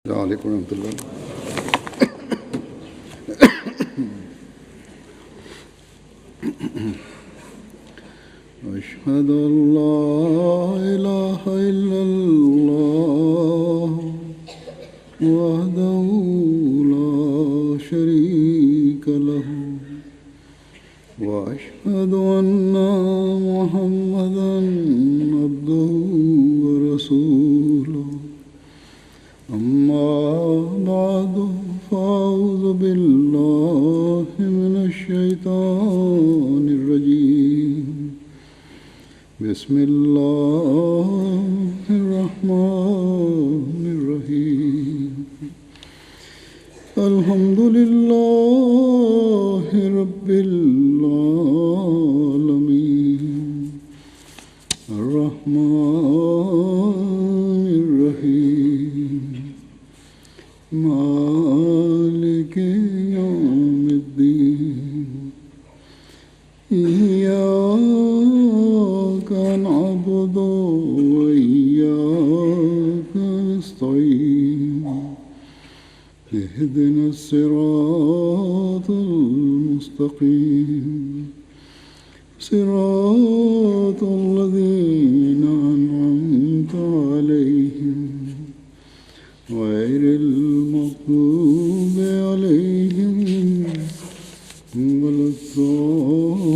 السلام عليكم ورحمة الله. أشهد أن لا إله إلا الله وحده لا شريك له وأشهد أن محمدا عبده ورسوله أما بعد فأعوذ بالله من الشيطان الرجيم بسم الله الرحمن الرحيم الحمد لله رب العالمين الرحمن الرحيم مالك يوم الدين إياك نعبد وإياك نستعين اهدنا الصراط المستقيم صراط الذين أنعمت عليهم غير المغضوب عليهم ولا الضالين.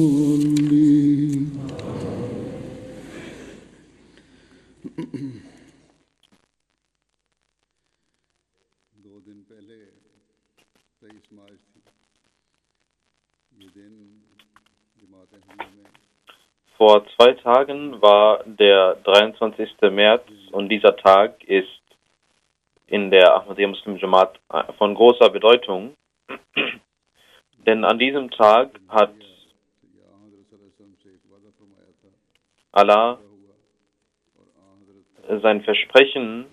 दो दिन पहले 23 मार्च थी। ये दिन जमात अहमदिया में Vor 2 Tagen war der 23. März und dieser Tag ist in der Ahmadiyya Muslim Jamaat von großer Bedeutung, denn an diesem Tag hat Allah sein Versprechen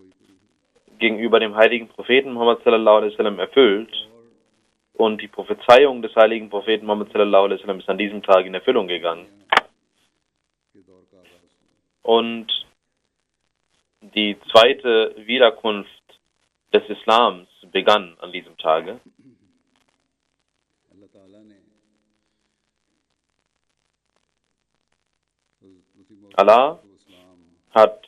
gegenüber dem heiligen Propheten Muhammad sallallahu alaihi wasallam erfüllt und die Prophezeiung des heiligen Propheten Muhammad sallallahu alaihi wasallam ist an diesem Tag in Erfüllung gegangen. Und die zweite Wiederkunft des Islams begann an diesem Tage. Allah hat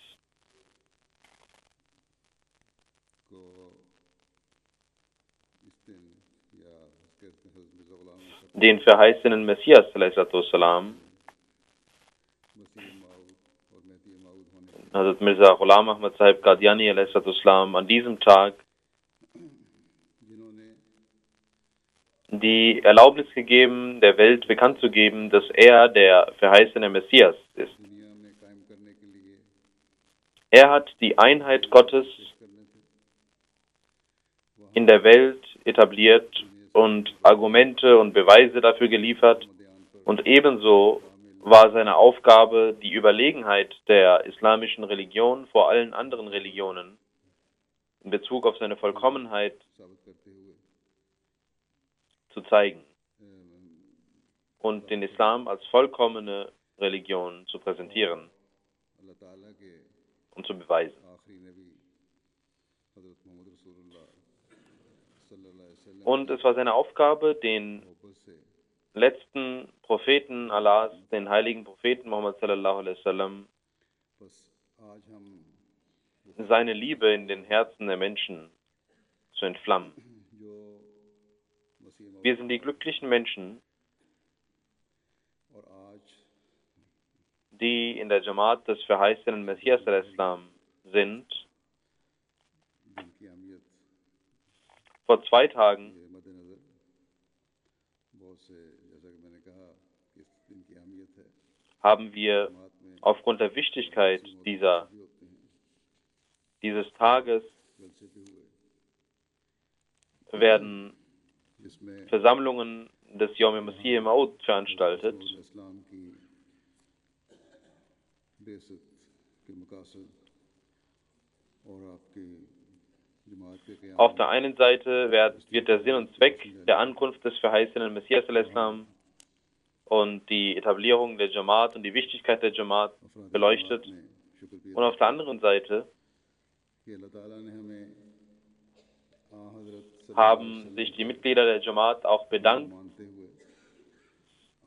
den verheißenen Messias salam, Hazrat Mirza Ghulam Ahmad Sahib Qadiani salam, an diesem Tag die Erlaubnis gegeben, der Welt bekannt zu geben, dass er der verheißene Messias ist. Er hat die Einheit Gottes in der Welt etabliert und Argumente und Beweise dafür geliefert und ebenso war seine Aufgabe, die Überlegenheit der islamischen Religion vor allen anderen Religionen in Bezug auf seine Vollkommenheit zu zeigen und den Islam als vollkommene Religion zu präsentieren und zu beweisen. Und es war seine Aufgabe, den letzten Propheten Allahs, den heiligen Propheten Muhammad sallallahu alaihi wasallam, seine Liebe in den Herzen der Menschen zu entflammen. Wir sind die glücklichen Menschen, die in der Jamaat des verheißenen Messias al-Islam sind. Vor 2 Tagen haben wir aufgrund der Wichtigkeit dieses Tages werden Versammlungen des Yawm Masih Maud veranstaltet. Auf der einen Seite wird der Sinn und Zweck der Ankunft des verheißenen Messias al-Islam und die Etablierung der Jamaat und die Wichtigkeit der Jamaat beleuchtet. Und auf der anderen Seite haben sich die Mitglieder der Jamaat auch bedankt, मानते हुए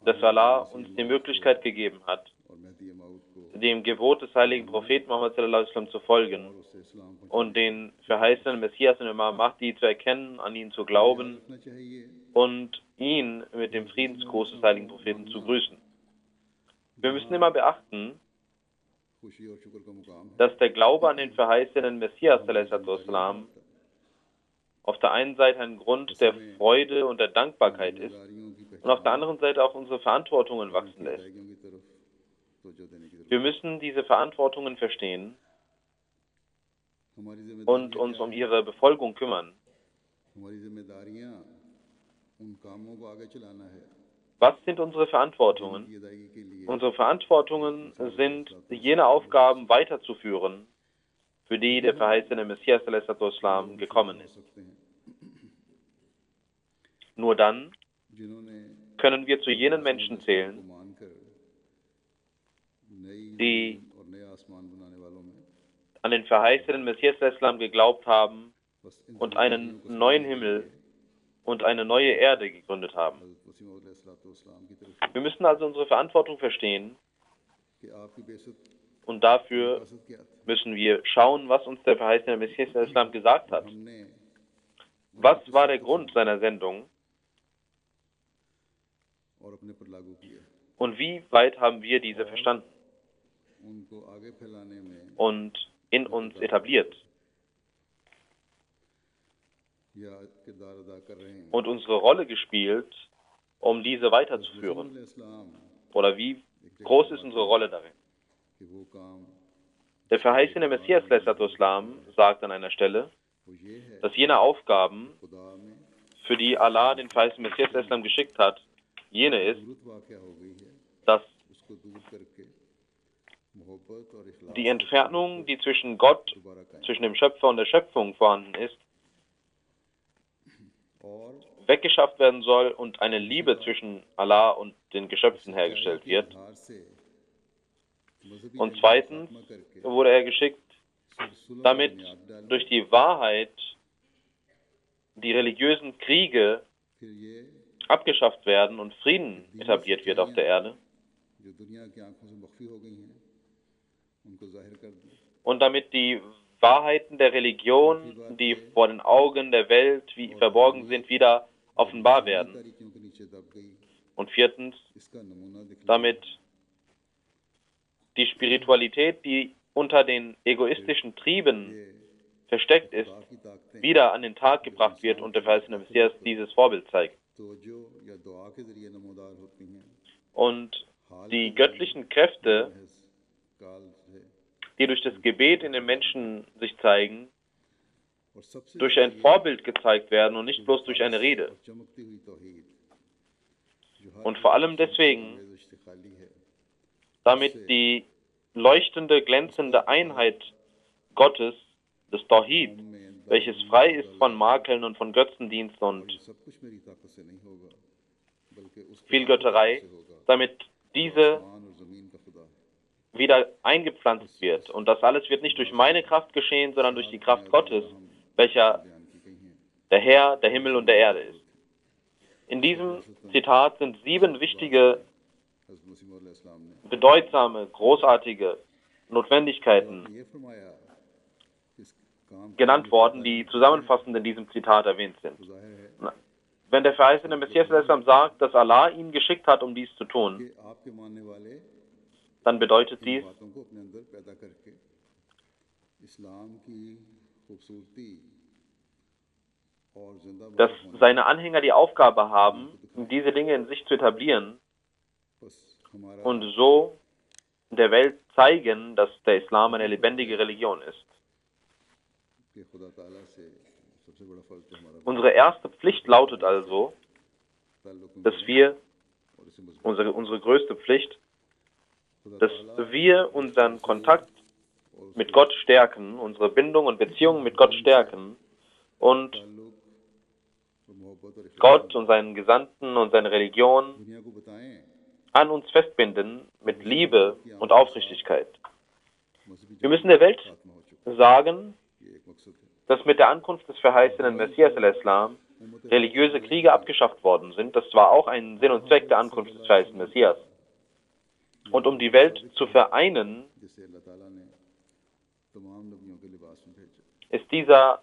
dass Allah uns die Möglichkeit gegeben hat, और महदी मऊद को dem Gebot des heiligen Propheten Muhammad sallallahu alaihi wasallam zu folgen और उससे इस्लाम को und den verheißenen Messias und Imam Mahdi zu erkennen, an ihn zu glauben रखना चाहिए। und ihn mit dem Friedensgruß des heiligen Propheten zu grüßen. Wir müssen immer beachten, खुशी और शुक्र का मुकाम है। dass der Glaube an den verheißenen Messias sallallahu alaihi wasallam auf der einen Seite ein Grund der Freude und der Dankbarkeit ist जिम्मेदारियों की und auf der anderen Seite auch unsere Verantwortungen wachsen lässt. पहचान की तरफ तवज्जो देने की जरूरत Wir müssen diese Verantwortungen verstehen है। हमारी und जिम्मेदारी uns um ihre Befolgung kümmern. हमारी जिम्मेदारियां उन कामों को आगे चलाना है Was sind unsere Verantwortungen? की अदायगी के लिए Unsere Verantwortungen sind, jene Aufgaben weiterzuführen, für die der verheißene Messias sallallahu alaihi wasallam gekommen हो ist. सकते हैं। Nur dann जिन्होंने können wir zu jenen Menschen को zählen, मानकर नई die जमीन और नया आसमान बनाने वालों में an den verheißenen Messias sallallahu alaihi wasallam geglaubt haben बस इन und einen neuen Himmel und eine neue Erde gegründet haben. हज़रत मसीह मौद अलैहिस्सलाम की तरफ Wir müssen also unsere Verantwortung verstehen कि आपकी बेइज्जत und dafür विरासत क्या थी। müssen wir schauen, was uns der verheißene Messias sallallahu alaihi wasallam gesagt hat. हमने Was war der Grund seiner Sendung और अपने पर लागू किया, und wie weit haben wir diese verstanden उनको आगे फैलाने में und in uns etabliert या किरदार अदा कर रहे हैं। und unsere Rolle gespielt, um diese weiterzuführen? इस्लाम Oder wie groß ist unsere Rolle darin? कि वो काम Der verheißene Messias sallallahu alaihi wasallam sagt an einer Stelle, वो ये है dass jene Aufgaben, खुदा में für die Allah den verheißenen Messias sallallahu alaihi wasallam geschickt hat, jene ist, जरूरत वाक़या हो गई है, dass उसको दूर करके मोहब्बत और इखलास die Entfernung, die zwischen Gott, दोबारा कायम zwischen dem Schöpfer und der Schöpfung vorhanden ist, और weggeschafft werden soll und eine Liebe zwischen Allah und den Geschöpfen hergestellt के wird. आधार से मजहबी Und जंग का zweitens खात्मा करके wurde er geschickt, सुलह damit की बुनियाद डालें। durch die Wahrheit die religiösen Kriege फिर ये abgeschafft werden und Frieden etabliert wird auf der Erde. जो दुनिया की आंखों से मख्फी हो गई हैं उनको जाहिर कर दें। Und damit die Wahrheiten der Religion, die vor den Augen der Welt wie verborgen sind, wieder offenbar werden. तारीखियों के नीचे दब गई, Und viertens, इसका नमूना दिखला damit die Spiritualität, die unter den egoistischen Trieben versteckt ist, की ताकतें wieder an den Tag gebracht wird und der verheißene Messias dieses Vorbild zeigt. तवज्जो या दुआ के जरिए नमोदार होती हैं। Und die göttlichen Kräfte, महज काल से die durch das Gebet in den Menschen sich zeigen, और सबसे durch ein Vorbild gezeigt werden und nicht bloß durch eine Rede. और चमकती हुई तौहीद जो हर Und vor allem deswegen, में इश्तिखाली है, damit die leuchtende, glänzende Einheit Gottes, des Tawhid, welches frei ist von Makeln und von Götzendiensten और und ये सब कुछ मेरी ताकत से नहीं होगा बल्कि उसके Vielgötterei, से होगा। damit diese आसमान और जमीन का खुदा है। wieder eingepflanzt wird. Und das alles wird nicht durch meine Kraft geschehen, sondern durch die Kraft Gottes, welcher बयान की गई हैं। der Herr der Himmel und der Erde ist. In diesem Zitat sind 7 wichtige, हज़रत मसीह मौद अलैहिस्सलाम ने bedeutsame, großartige Notwendigkeiten ये फरमाया कि इस काम genannt worden, die zusammenfassend in diesem Zitat erwähnt sind. को जाहिर है Wenn der verheißene Messias sallallahu alaihi wasallam sagt, dass Allah ihn geschickt hat, um dies zu tun, कि आपके मानने वाले dann bedeutet dies, बातों को अपने अंदर पैदा करके इस्लाम की खूबसूरती और जिंदा dass seine Anhänger die Aufgabe haben, diese Dinge in sich zu etablieren बस हमारा und so der Welt zeigen, dass der Islam eine lebendige Religion ist. कि खुदा ताला से सबसे बड़ा फर्ज जो हमारा Unsere erste Pflicht lautet also, ताल्लुक dass wir, और इसे मजबूत unsere größte Pflicht, खुदा dass ताला wir unseren Kontakt mit Gott stärken, unsere Bindung und Beziehungen mit Gott stärken und ताल्लुक और मोहब्बत और इखलास Gott und seinen Gesandten und seine Religion दुनिया को बताएं। an uns festbinden mit Liebe und Aufrichtigkeit. मजहबी Wir müssen der Welt खात्मा हो चुका sagen, ये एक मकसद है। dass mit der Ankunft des verheißenen Messias al-Islam religiöse Kriege abgeschafft worden sind. Das war auch ein Sinn und Zweck der Ankunft des verheißenen Messias. Und um die Welt zu vereinen, जिसे अल्लाह ताला ने तमाम नबियों के लिबास में भेजा, ist dieser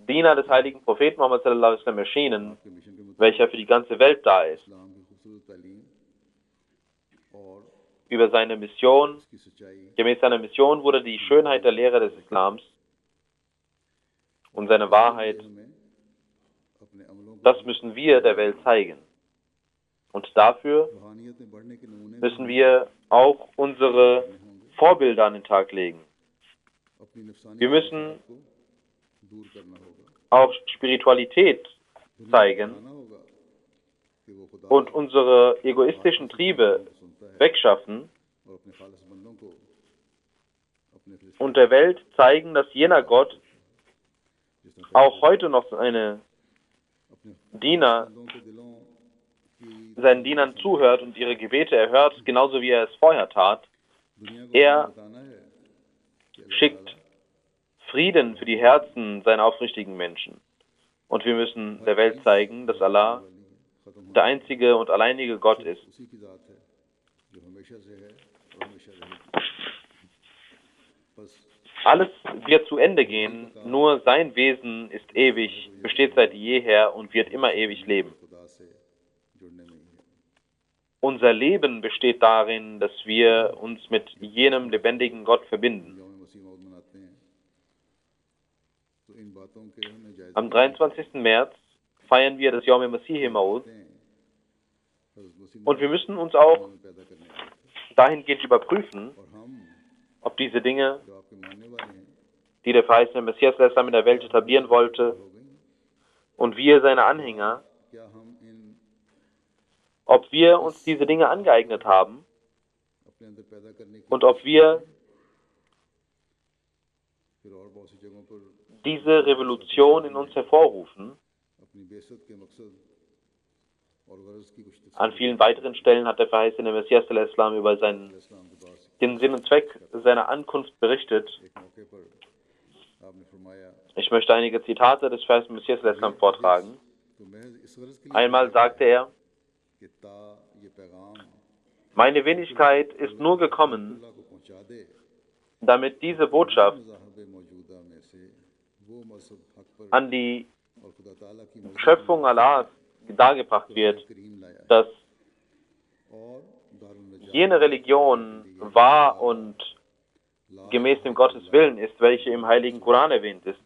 Diener des heiligen Propheten Muhammad sallallahu alaihi wasallam erschienen, के मिशन के मुताबिक welcher für die ganze Welt da ist. इस्लाम की खूबसूरत तालीम और Über seine Mission, इसकी सच्चाई gemäß seiner Mission wurde die Schönheit der Lehre des Islams und seine Wahrheit, हमें अपने अमलों को das müssen wir der Welt zeigen. Und dafür रूहानियत में बढ़ने के नमूने müssen wir auch unsere Vorbilder an den Tag legen. अपनी नफसानी Wir müssen को दूर करना होगा, auch Spiritualität zeigen आना होगा कि वो खुदा und unsere egoistischen Triebe को सुनता है wegschaffen और अपने खालिस बंदों को अपने फरिश्ते und der Welt zeigen, dass jener Gott जिस तरह auch heute noch seine अपने Diener, बंदों के दिलों की seinen Dienern zuhört und ihre Gebete erhört, genauso wie er es vorher tat. दुनिया को Er बताना है कि अल्लाह schickt Frieden für die Herzen seiner aufrichtigen Menschen. Und wir müssen der Welt zeigen, dass Allah खत्म der einzige und alleinige Gott ist. उसी की ज़ात है जो हमेशा से है और हमेशा रहेगी। बस Alles wird zu Ende gehen, nur sein Wesen ist ewig, besteht seit jeher und wird immer ewig leben. खुदा से जुड़ने में ही है। Unser Leben besteht darin, dass wir uns mit jenem lebendigen Gott verbinden. यौम मसीह मौद मनाते हैं तो इन बातों के हमें जायज़ Am 23. März feiern wir das Yom Masih Maud हैं हज़रत मसीह und wir müssen uns auch में पैदा करने वाले। dahingehend überprüfen, और हम ob diese Dinge, जो आपके मानने वाले हैं die der verheißene Messias al-Islam in der Welt etablieren wollte, हो गई, und wir seine Anhänger, क्या हम इन ob wir uns diese Dinge angeeignet haben अपने अंदर पैदा करने की und ob wir फिर और बहुत सी जगहों पर diese Revolution in uns hervorrufen. अपनी बेसत के मकसद और गरज की कुछ An vielen weiteren Stellen hat der verheißene Messias al-Islam über इस्लाम के पास den Sinn und Zweck seiner Ankunft berichtet. एक मौके पर आपने फरमाया Ich möchte einige Zitate des verheißenen Messias al-Islam vortragen. तो महज इस गरज के लिए Einmal sagte er, कि ता ये पैगाम meine Wenigkeit ist nur gekommen, अल्लाह को पहुंचा दे, damit diese Botschaft मज़ाहिब मौजूदा में से वो मजहब हक पर an die और खुदा ताला की मौजूद Schöpfung Allahs dargebracht wird, करीम लाया dass और दारुल नजात jene Religion wahr und gemäß dem Gottes Willen ist, welche im heiligen Koran erwähnt ist.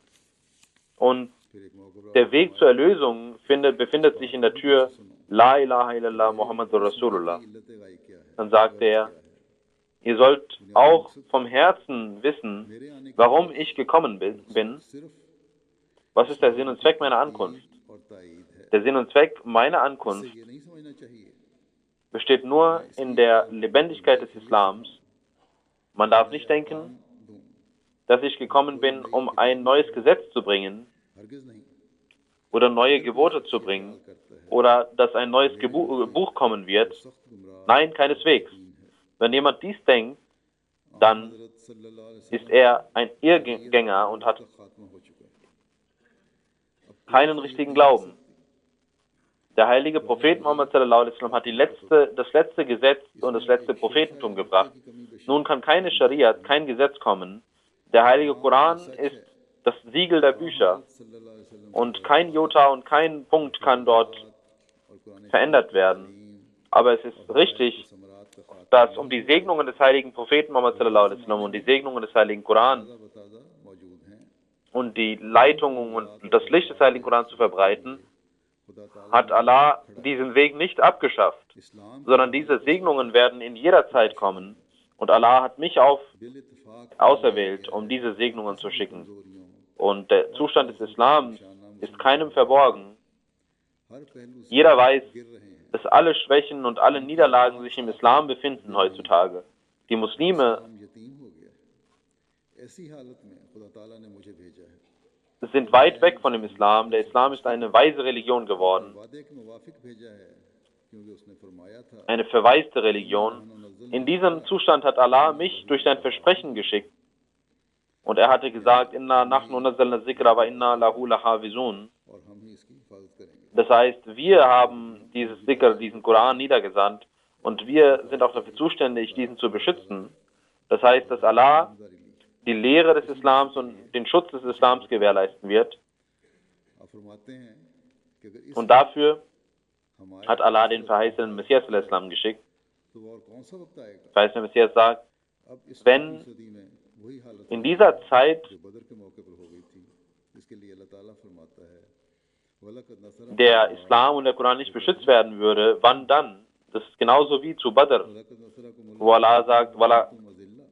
Und फिर एक मौके पर der Weg zur Erlösung befindet sich in der Tür La ilaha illallah Muhammadur Rasulullah. इल्लत गाई क्या है, Dann sagte er, ihr sollt auch vom Herzen wissen, मेरे आने की warum ich gekommen bin. सिर्फ Was ist der Sinn und Zweck meiner Ankunft? और ताईद है। Der Sinn und Zweck meiner Ankunft ये नहीं समझना चाहिए besteht nur in der Lebendigkeit des Islams. Man darf nicht denken, दूं, dass ich gekommen bin, um ein neues Gesetz zu bringen हरगिज नहीं oder neue Gebote zu bringen करता है। oder dass ein neues Buch kommen wird. सख्त गुमराह Nein, keineswegs. Wenn jemand dies denkt, dann हज़रत सल्लल्लाहु अलैहि ist er ein Irrgänger und hat वसल्लम का खात्मा हो चुका है। keinen richtigen Glauben. Der heilige Prophet Muhammad sallallahu alaihi wasallam hat das letzte Gesetz und das letzte Prophetentum gebracht. Nun kann keine Schariat, kein Gesetz kommen. Der heilige Koran ist das Siegel der Bücher सल्लल्लाहु अलैहि वसल्लम und kein Jota und kein Punkt kann dort और Quran verändert werden. Aber es ist richtig, समरात का खात्मा dass um die Segnungen des heiligen Propheten Muhammad sallallahu alaihi wasallam und die Segnungen des heiligen Koran बताजा मौजूद हैं। und die Leitungen und das Licht des heiligen Koran zu verbreiten, खुदा ताला hat Allah diesen Weg nicht abgeschafft, Islam sondern diese Segnungen werden in jeder Zeit kommen. Und Allah hat mich bill इत्तफाक auserwählt, um diese Segnungen zu schicken. कमजोरियों Und der Zustand des Islams ist keinem verborgen. हर पहलू से Jeder weiß, गिर रहे हैं। dass alle Schwächen und alle Niederlagen sich im Islam befinden heutzutage. Die Muslime हम यतीम हो गया है। ऐसी हालत में खुदा ताला ने मुझे भेजा है। sind weit weg von dem Islam. Der Islam ist eine weise Religion geworden, वादे के मुवाफिक भेजा है क्योंकि उसने फरमाया था eine verwaiste Religion. In diesem Zustand hat Allah mich durch sein Versprechen geschickt. Und er hatte gesagt, Inna nahnu nazzalna dhikra wa inna lahu lahafizun. और हम ही इसकी हिफाजत करेंगे। Das heißt, wir haben dieses Dhikr, diesen Koran niedergesandt und wir sind auch dafür zuständig, diesen zu beschützen. Das heißt, dass Allah जिम्मेदारी ली। die Lehre des Islams und den Schutz des Islams gewährleisten wird. आप फरमाते हैं कि अगर इस Und dafür हमारे hat Allah den verheißenen Messias al-Islam geschickt. तो और कौन सा वक्त आएगा? Der verheißene Messias sagt, अब इस wenn सदी में वही हालत in dieser Zeit जो बदर के मौके पर हो गई थी, इसके लिए अल्लाह ताला फरमाता है वलक़द नसरकुम der Islam und der Koran nicht beschützt werden würde, wann dann? Das ist genauso wie zu Badr, वलक़द नसरकुम wo Allah sagt, wala अज़िल्ला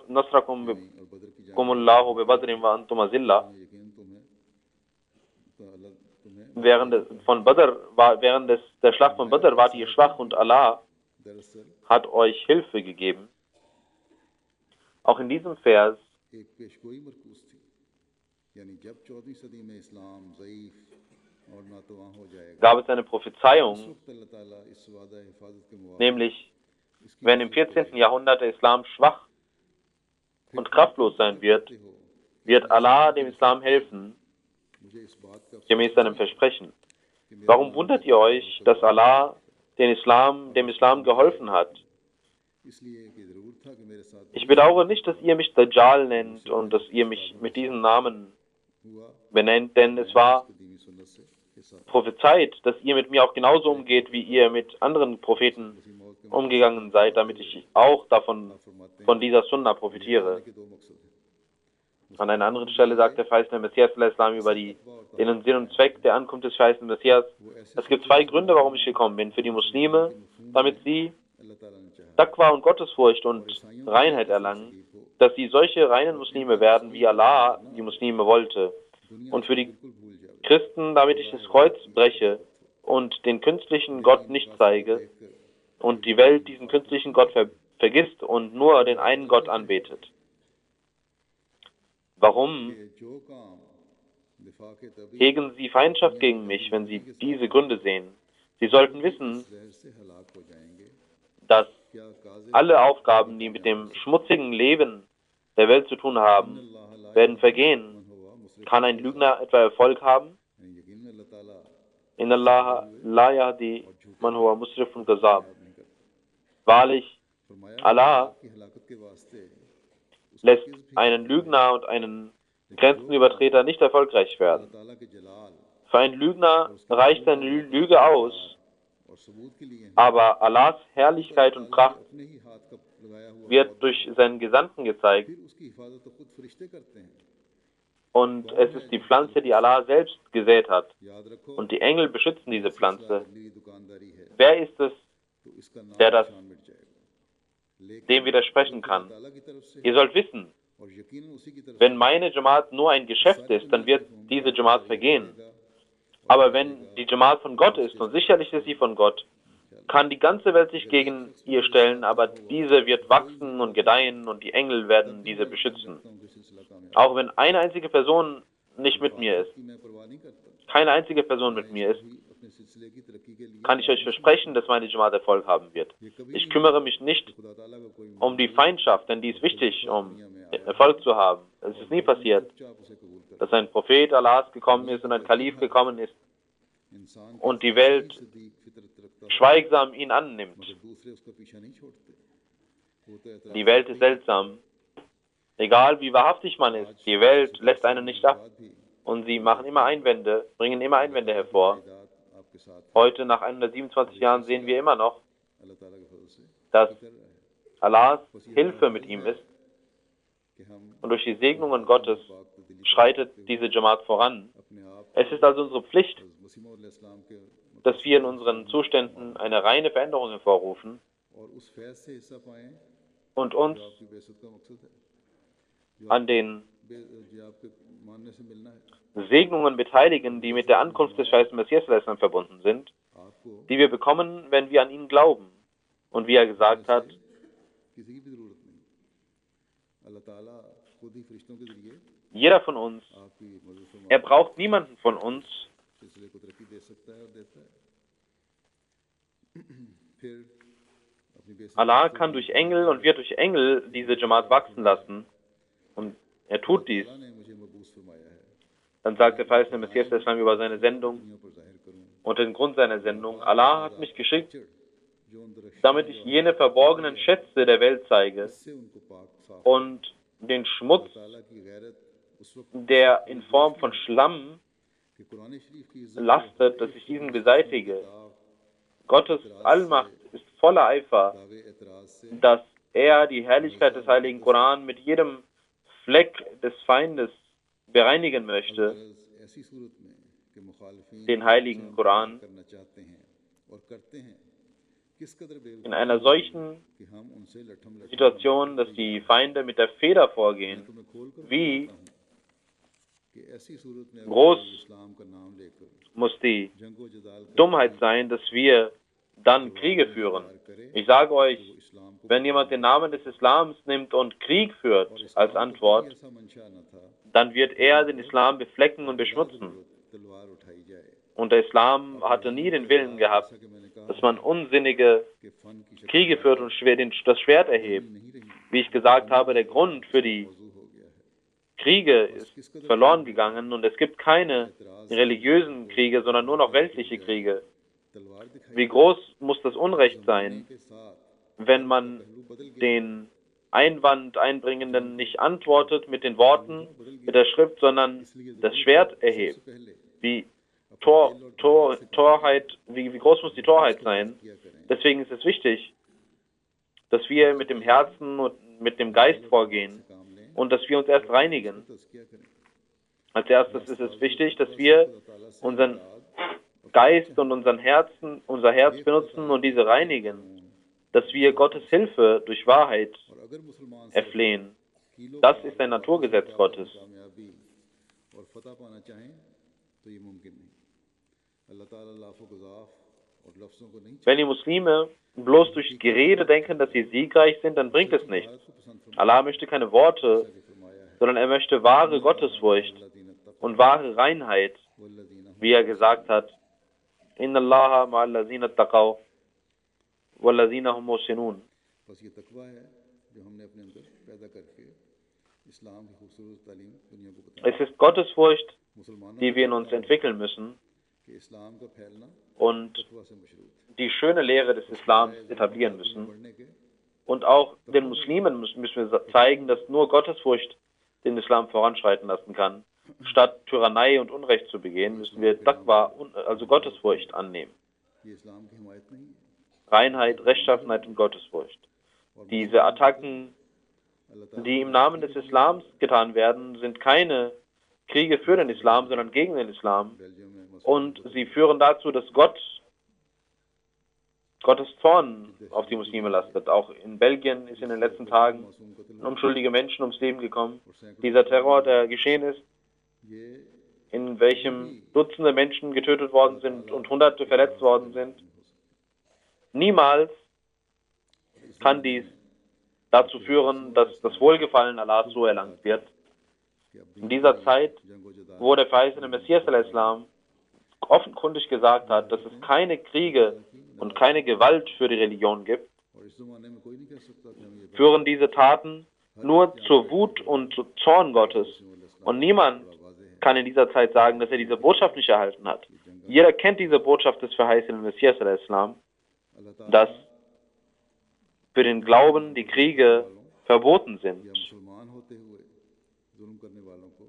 nasrakum और बदर की जंग kumullahu bi badrin wa antum azilla. में यकीन तुम्हें तो अल्लाह तुम्हें Während der Schlacht von Badr wart ihr schwach und Allah दरअसल hat euch Hilfe gegeben. Auch in diesem Vers एक पेशगोई मरकूज थी, यानी जब 14वीं सदी में इस्लाम ज़ईफ और नातवां हो जाएगा, gab es eine उस Prophezeiung, वक्त अल्लाह ताला इस वादा हिफाजत के मुवाफ़िक nämlich इसकी wenn im 14. Jahrhundert der Islam schwach und kraftlos sein wird, हो। wird Allah dem Islam helfen, मुझे इस बात का gemäß seinem Versprechen. Warum wundert ihr euch, dass Allah dem Islam geholfen hat? इसलिए कि ज़रूर था कि मेरे साथ Ich bedauere nicht, dass ihr mich Dajjal nennt und dass ihr mich mit diesem Namen हुआ benennt, denn es war कदीमी सुन्नत से के साथ prophezeit, dass ihr mit mir auch genauso umgeht, wie ihr mit anderen Propheten इसी मौत के umgegangen seid, damit ich auch von dieser Sunna profitiere. के दो मकसद हैं। An einer anderen Stelle sagt der verheißene Messias al-Islam über den Sinn und Zweck der Ankunft des verheißenen Messias. Es gibt zwei Gründe, warum ich gekommen bin. Für die Muslime, damit sie अल्लाह ताला ने चाहा Taqwa und Gottesfurcht und Reinheit erlangen, dass sie solche reinen Muslime werden, wie Allah die Muslime wollte. Und für die बिल्कुल भूल जाओ Christen, damit ich das Kreuz breche und den künstlichen Gott nicht zeige und die Welt diesen künstlichen Gott vergisst und nur den einen Gott anbetet. Warum कि जो काम दिफा के तभी hegen sie Feindschaft gegen mich, wenn sie diese Gründe sehen? Sie sollten wissen, जहर से हलाक हो जाएंगे, dass क्या काज़े alle Aufgaben, die mit dem schmutzigen Leben der Welt zu tun haben, werden vergehen. हुआ मुसरिफ Kann ein Lügner etwa Erfolg haben? यकीन में अल्लाह ताला Inna Allah la yahdi man huwa musrifun kazab. नहीं करता। Wahrlich, फरमाया Allah की हलाकत के वास्ते lässt einen Lügner und einen Grenzenübertreter nicht erfolgreich werden. अल्लाह ताला के जलाल Für einen Lügner reicht seine Lüge aus, और सबूत के लिए aber Allahs Herrlichkeit und Pracht अपने ही हाथ का लगाया हुआ wird durch seinen Gesandten gezeigt फिर उसकी हिफाजत तो खुद फरिश्ते करते हैं। und es ist die Pflanze, die Allah selbst gesät hat. याद रखो Und die Engel beschützen diese Pflanze. अगली दुकानदारी है Wer ist es, तो इसका नाम der das निशान मिट जाएगा, लेकिन dem widersprechen kann? ताला की तरफ से Ihr sollt wissen, और यकीनन उसी की तरफ wenn meine Jamaat nur ein Geschäft ist, dann wird diese Jamaat vergehen. Aber wenn die Jamaat von Gott ist, und sicherlich ist sie von Gott, kann die ganze Welt sich gegen ihr stellen, aber diese wird wachsen und gedeihen und die Engel werden diese beschützen. उनके सिलसिला कामयाब Auch wenn eine einzige Person nicht mit mir ist, की मैं परवाह नहीं करता, keine einzige Person mit mir ist, भी अपने सिलसिले की तरक्की के लिए kann ich euch versprechen, dass meine Jamaat Erfolg haben wird. Ich kümmere mich nicht खुदा ताला का कोई um die Feindschaft, denn die ist wichtig, um Erfolg zu haben. Es ist nie passiert, चुपचाप उसे कबूल कर dass ein Prophet Allahs gekommen ist und ein Kalif gekommen ist इंसान und die Welt Sadiq फितरत रखता है, schweigsam ihn annimmt. मगर दूसरे उसका पीछा नहीं छोड़ते। वो तो एतराज Die Welt ist seltsam. Egal wie wahrhaftig man ist, die Welt lässt einen nicht ab. भी Und sie machen immer Einwände, bringen immer Einwände hervor. हिदायत आपके साथ Heute, nach 127 Jahren, sehen wir immer noch, अल्लाह ताला के फजल से dass कर रहा है Allahs Hilfe mit ihm ist. कि हम Und durch die Segnungen Gottes schreitet diese Jamaat voran. अपने आप Es ist also unsere Pflicht, मसीह मौद अलैहिस्सलाम के dass wir in unseren Zuständen eine reine Veränderung hervorrufen और उस फैज से हिस्सा पाएं und uns जो आपकी बेइज्जत का मकसद है, an den जो आपके मानने से मिलना है। Segnungen beteiligen, die mit der Ankunft des verheißenen Messias verbunden sind, आपको die wir bekommen, wenn wir an ihn glauben. Und wie er gesagt hat, किसी की भी जरूरत नहीं, अल्लाह ताला खुद ही फरिश्तों के जरिए jeder von uns, आपकी मदद फरमा er braucht niemanden von uns, सिलसिले को तरक्की दे सकता है और देता है। फिर अपनी बेइज्जती Allah kann durch Engel und wird durch Engel diese Jamaat wachsen lassen. er tut dies, अल्लाह ने मुझे मबूस फरमाया है dann sagt der verheißene Messias der Islam über seine Sendung दुनिया पर जाहिर करूं und den Grund seiner Sendung: Allah hat mich geschickt, जो अंदर damit ich jene verborgenen Schätze der Welt zeige इससे उनको पाक साफ und den Schmutz, ताला की गैरत उस वक्त der in Form von Schlamm कि कुरान शरीफ की इज्जत lastet, dass ich diesen beseitige. Gottes Allmacht ist voller Eifer, दावे एतराज से dass er die Herrlichkeit des heiligen Koran mit jedem Fleck des Feindes bereinigen möchte, गरज ऐसी सूरत में कि मुखालिफीन den heiligen Koran, करना चाहते हैं और करते हैं किस कदर बेवकूफ in einer solchen कि हम उनसे लठम लठम Situation, dass die Feinde mit der Feder vorgehen. तुम्हें खोल कर Wie बताता हूं कि ऐसी सूरत में groß इस्लाम का नाम लेकर muss die जंगो जदाल Dummheit sein, dass wir dann Kriege führen? Ich sage euch, इस्लाम को wenn jemand den Namen des Islams nimmt und Krieg führt als Antwort, ऐसा मंशा न था dann wird er den Islam beflecken und beschmutzen. तलवार उठाई जाए Und der Islam hatte nie den Willen gehabt, जैसा कि मैंने कहा dass man unsinnige कि फन की शक्ल Kriege führt und das Schwert erhebt. नहीं रही Wie ich gesagt habe, der Grund für die मौजू हो गया है Kriege ist verloren gegangen und es gibt keine religiösen Kriege, sondern nur noch weltliche Kriege. तलवार दिखाई Wie groß muss das Unrecht sein, के साथ wenn man den Einwand Einbringenden nicht antwortet mit den Worten, mit der Schrift, sondern das Schwert erhebt? पहले Wie Torheit, wie groß muss die Torheit sein? Deswegen ist es wichtig, dass wir mit dem Herzen und mit dem Geist vorgehen काम लें und dass wir uns erst reinigen. तज़किया करें Als erstes ist es wichtig, dass wir unseren Geist und unser Herz benutzen und diese reinigen, dass wir Gottes Hilfe durch Wahrheit और अगर मुसलमान से erflehen. Kilo Das ist ein Naturgesetz Gottes. कामयाबी और फतह पाना चाहें तो ये मुमकिन नहीं अल्लाह ताला लाफो गुज़ाफ और लफ्ज़ों को नहीं Wenn die Muslime bloß durch Gerede denken, dass sie siegreich sind, dann bringt es nichts. Bharat को पसंद Allah möchte keine Worte, फरमाया है sondern er möchte wahre Gottesfurcht und wahre Reinheit, वल्लज़ीना wie er gesagt hat: Inna Allaha ma'allazina taqaw wallazina hum muhsinun. बस ये तकवा है जो हमने अपने अंदर पैदा करके इस्लाम की खूबसूरत तालीम दुनिया को बताया Es ist Gottesfurcht, मुसलमानों die wir in uns entwickeln müssen के इस्लाम का फैलना und तकवा से मशरूत है die schöne Lehre des Islams etablieren müssen. पढ़ने के Und auch den Muslimen müssen wir zeigen, dass nur Gottesfurcht den Islam voranschreiten lassen kann. Statt Tyrannei und Unrecht zu begehen, müssen wir Taqwa, also Gottesfurcht, annehmen. ये इस्लाम की हिमायत नहीं है Reinheit, Rechtschaffenheit und Gottesfurcht. Diese Attacken, अल्लाह ताला die im Namen des Islams getan werden, sind keine Kriege für den Islam, sondern gegen den Islam. Belgium में Und sie führen dazu, dass Gottes Zorn auf die Muslime lastet. Auch in Belgien ist in den letzten Tagen मासूम कत्ल unschuldige Menschen ums Leben gekommen. और सैकड़ों Dieser Terror, der geschehen ist, ये in welchem Dutzende Menschen getötet worden sind und Hunderte verletzt worden sind, niemals kann dies dazu führen, dass das Wohlgefallen Allahs so erlangt wird. कि अब In dieser Zeit, जंगो जदाल wo der verheißene Messias al-Islam offenkundig gesagt hat, dass es keine Kriege und keine Gewalt für die Religion gibt, और इस ज़माने में कोई नहीं कह सकता कि हम ये führen diese Taten nur zur Wut und zu Zorn Gottes. Und niemand kann in dieser Zeit sagen, dass er diese Botschaft nicht erhalten hat. Jeder kennt diese Botschaft des verheißenen Messias al-Islam, अल्लाह ताला dass für den Glauben die Kriege verboten sind. या मुसलमान होते हुए जुल्म करने वालों को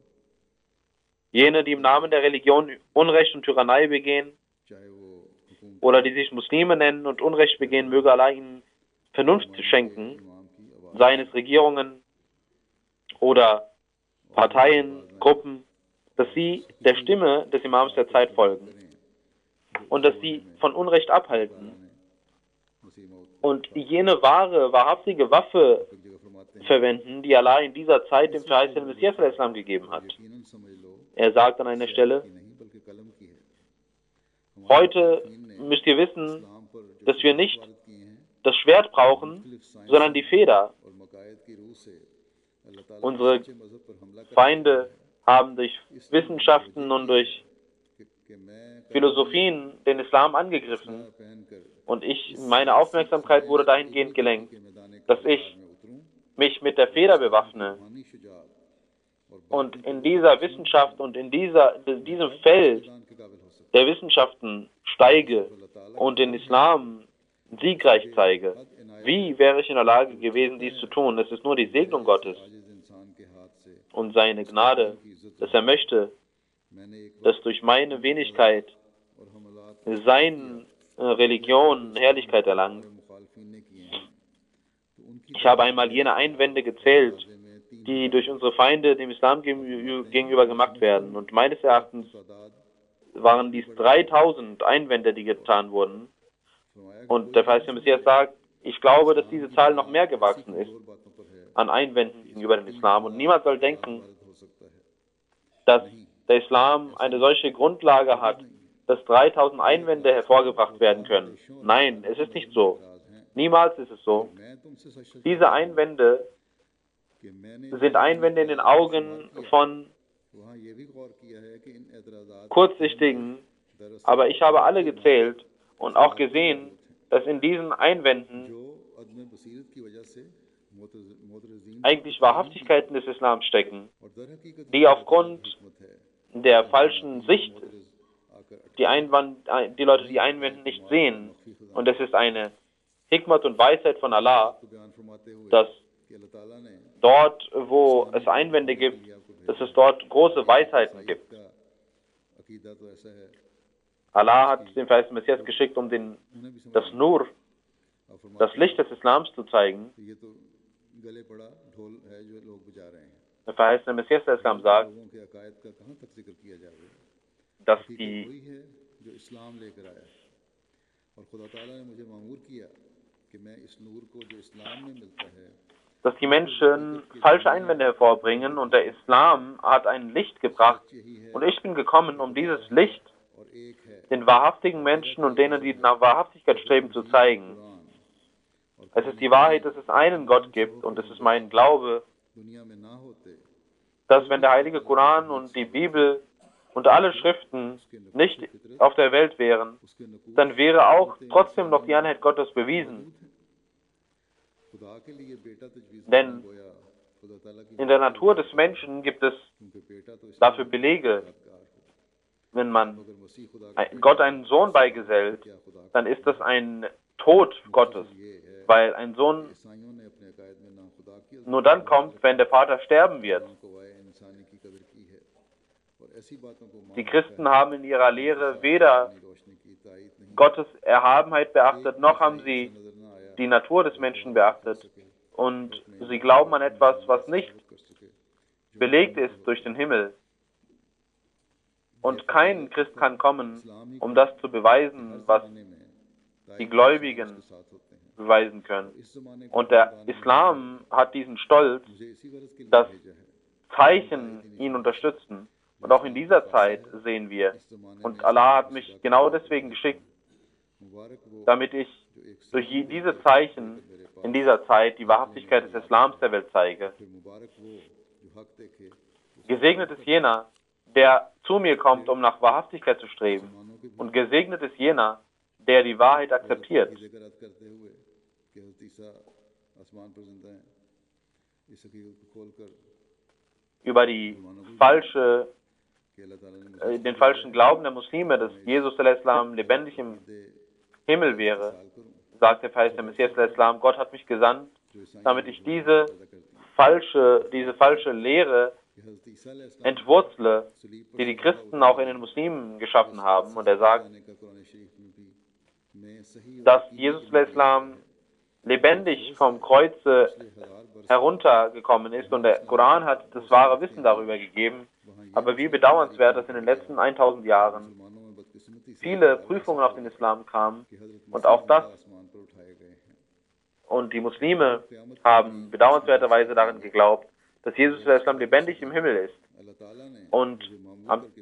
Jene, die im Namen der Religion Unrecht und Tyrannei begehen चाहे वो हुकूमत oder die sich Muslime nennen und Unrecht begehen, möge Allah ihnen Vernunft schenken, इमाम की आवाज़ seien es Regierungen oder Parteien, Gruppen, dass sie der Stimme des Imams der Zeit folgen und dass sie von Unrecht abhalten मसीह मौत und jene wahre, wahrhaftige Waffe एक जगह फरमाते हैं verwenden, die Allah in dieser Zeit dem verheißenen Messias al-Islam gegeben hat. यकीनन समझ लो Er sagt an einer Stelle: कि नहीं बल्कि कलम की है Heute müsst ihr wissen, इस्लाम पर जो dass wir nicht वारद किए हैं das Schwert brauchen, sondern die Feder. और मकायद की रूह से अल्लाह ताला Unsere सच्चे मजहब पर हमला कर Feinde haben durch Wissenschaften und durch कि मैं Philosophien den Islam angegriffen. पहन कर Und meine Aufmerksamkeit wurde dahingehend gelenkt, के मैदान dass ich में उतरूं mich mit der Feder bewaffne रूहानी Shujaat und in dieser Wissenschaft und in diesem Feld der Wissenschaften steige und den Islam siegreich zeige, wie wäre ich in der Lage gewesen, dies zu tun? Es ist nur die Segnung Gottes und seine Gnade, dass er möchte, dass durch meine Wenigkeit seine Religion Herrlichkeit erlangt. Ich habe einmal jene Einwände gezählt, die durch unsere Feinde dem Islam gegenüber gemacht werden. Und meines Erachtens waren dies 3000 Einwände, die getan wurden. Und der Verheißene Messias sagt, ich glaube, dass diese Zahl noch mehr gewachsen ist an Einwänden gegenüber dem Islam. Und niemand soll denken, dass der Islam eine solche Grundlage hat, dass 3000 Einwände hervorgebracht werden können. Nein, es ist nicht so. Niemals ist es so. Diese Einwände sind Einwände in den Augen von Kurzsichtigen, aber ich habe alle gezählt und auch gesehen, dass in diesen Einwänden eigentlich Wahrhaftigkeiten des Islams stecken, die aufgrund der falschen Sicht die Leute, die einwenden, nicht sehen. Und es ist eine Hikmat und Weisheit von Allah, dass dort, wo es Einwände gibt, dass es dort große Weisheiten gibt. Allah hat den Verheißenen Messias geschickt, um das Nur, das Licht des Islams zu zeigen. Der Verheißene Messias der Islam sagt, dass die Menschen falsche Einwände hervorbringen und der Islam hat ein Licht gebracht und ich bin gekommen, um dieses Licht den wahrhaftigen Menschen und denen, die nach Wahrhaftigkeit streben, zu zeigen. Es ist die Wahrheit, dass es einen Gott gibt und es ist mein Glaube, dass wenn der heilige Koran und die Bibel und alle Schriften nicht auf der Welt wären, dann wäre auch trotzdem noch die Einheit Gottes bewiesen. Denn in der Natur des Menschen gibt es dafür Belege. Wenn man Gott einen Sohn beigesellt, dann ist das ein Tod Gottes, weil ein Sohn nur dann kommt, wenn der Vater sterben wird. Die Christen haben in ihrer Lehre weder Gottes Erhabenheit beachtet, noch haben sie die Natur des Menschen beachtet. Und sie glauben an etwas, was nicht belegt ist durch den Himmel. Und kein Christ kann kommen, um das zu beweisen, was die Gläubigen beweisen können. Und der Islam hat diesen Stolz, dass Zeichen ihn unterstützen. Und auch in dieser Zeit sehen wir, und Allah hat mich genau deswegen geschickt, damit ich durch diese Zeichen in dieser Zeit die Wahrhaftigkeit des Islams der Welt zeige. Gesegnet ist jener, der zu mir kommt, um nach Wahrhaftigkeit zu streben. Und gesegnet ist jener, der die Wahrheit akzeptiert. Über den falschen Glauben der Muslime, dass Jesus al-Islam lebendig im Himmel wäre, sagt der Verheißene Messias al-Islam, Gott hat mich gesandt, damit ich diese falsche Lehre entwurzle, die die Christen auch in den Muslimen geschaffen haben. Und er sagt, dass Jesus al-Islam lebendig vom Kreuze heruntergekommen ist und der Koran hat das wahre Wissen darüber gegeben. Aber wie bedauernswert, dass in den letzten 1000 Jahren viele Prüfungen auf den Islam kamen und auch das. Und die Muslime haben bedauernswerterweise daran geglaubt, dass Jesus der Islam lebendig im Himmel ist und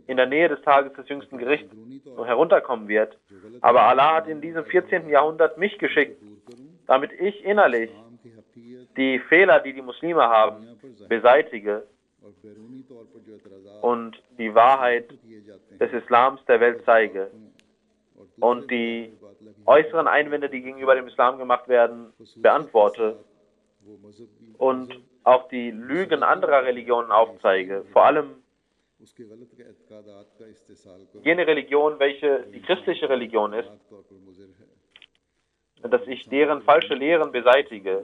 in der Nähe des Tages des jüngsten Gerichts herunterkommen wird. Aber Allah hat in diesem 14. Jahrhundert mich geschickt, damit ich innerlich die Fehler, die die Muslime haben, beseitige und die Wahrheit des Islams der Welt zeige und die äußeren Einwände, die gegenüber dem Islam gemacht werden, beantworte und auch die Lügen anderer Religionen aufzeige, vor allem उसके गलत एतकादात का इस्तेसाल करूं jene Religion, welche die christliche Religion ist, खतरनाक तौर पर मुज़र है dass ich deren falsche Lehren beseitige,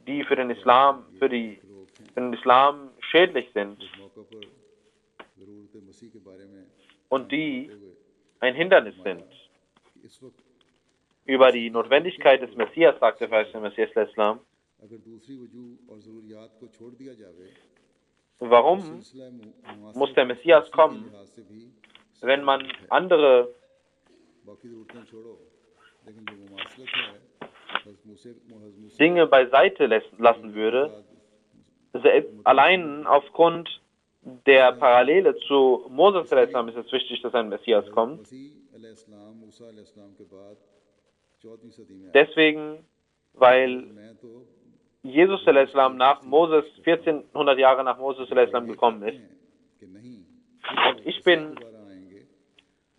die für den Islam, für den Islam schädlich sind इस मौके पर ज़रूरत मसीह के बारे में und die ein Hindernis sind. कि इस वक्त Über die Notwendigkeit des Messias, sagte der Messias Islam, अगर दूसरी वजूह और ज़रूरियात को छोड़ दिया जावे warum सिलसिला muss der Messias kommen, लिहाज से भी wenn man andere बाकी ज़रूरतें छोड़ो लेकिन जो मुमासलत है हज़रत Dinge beiseite lassen würde, allein aufgrund der Parallele zu Moses ist es wichtig, dass ein Messias kommt. मसीह अलैहिस्सलाम मूसा अलैहिस्सलाम के बाद 14वीं सदी में Deswegen, weil मैं तो Jesus Islam nach Moses, 1400 Jahre nach Moses Islam gekommen ist. कि नहीं Und ich bin दोबारा आएंगे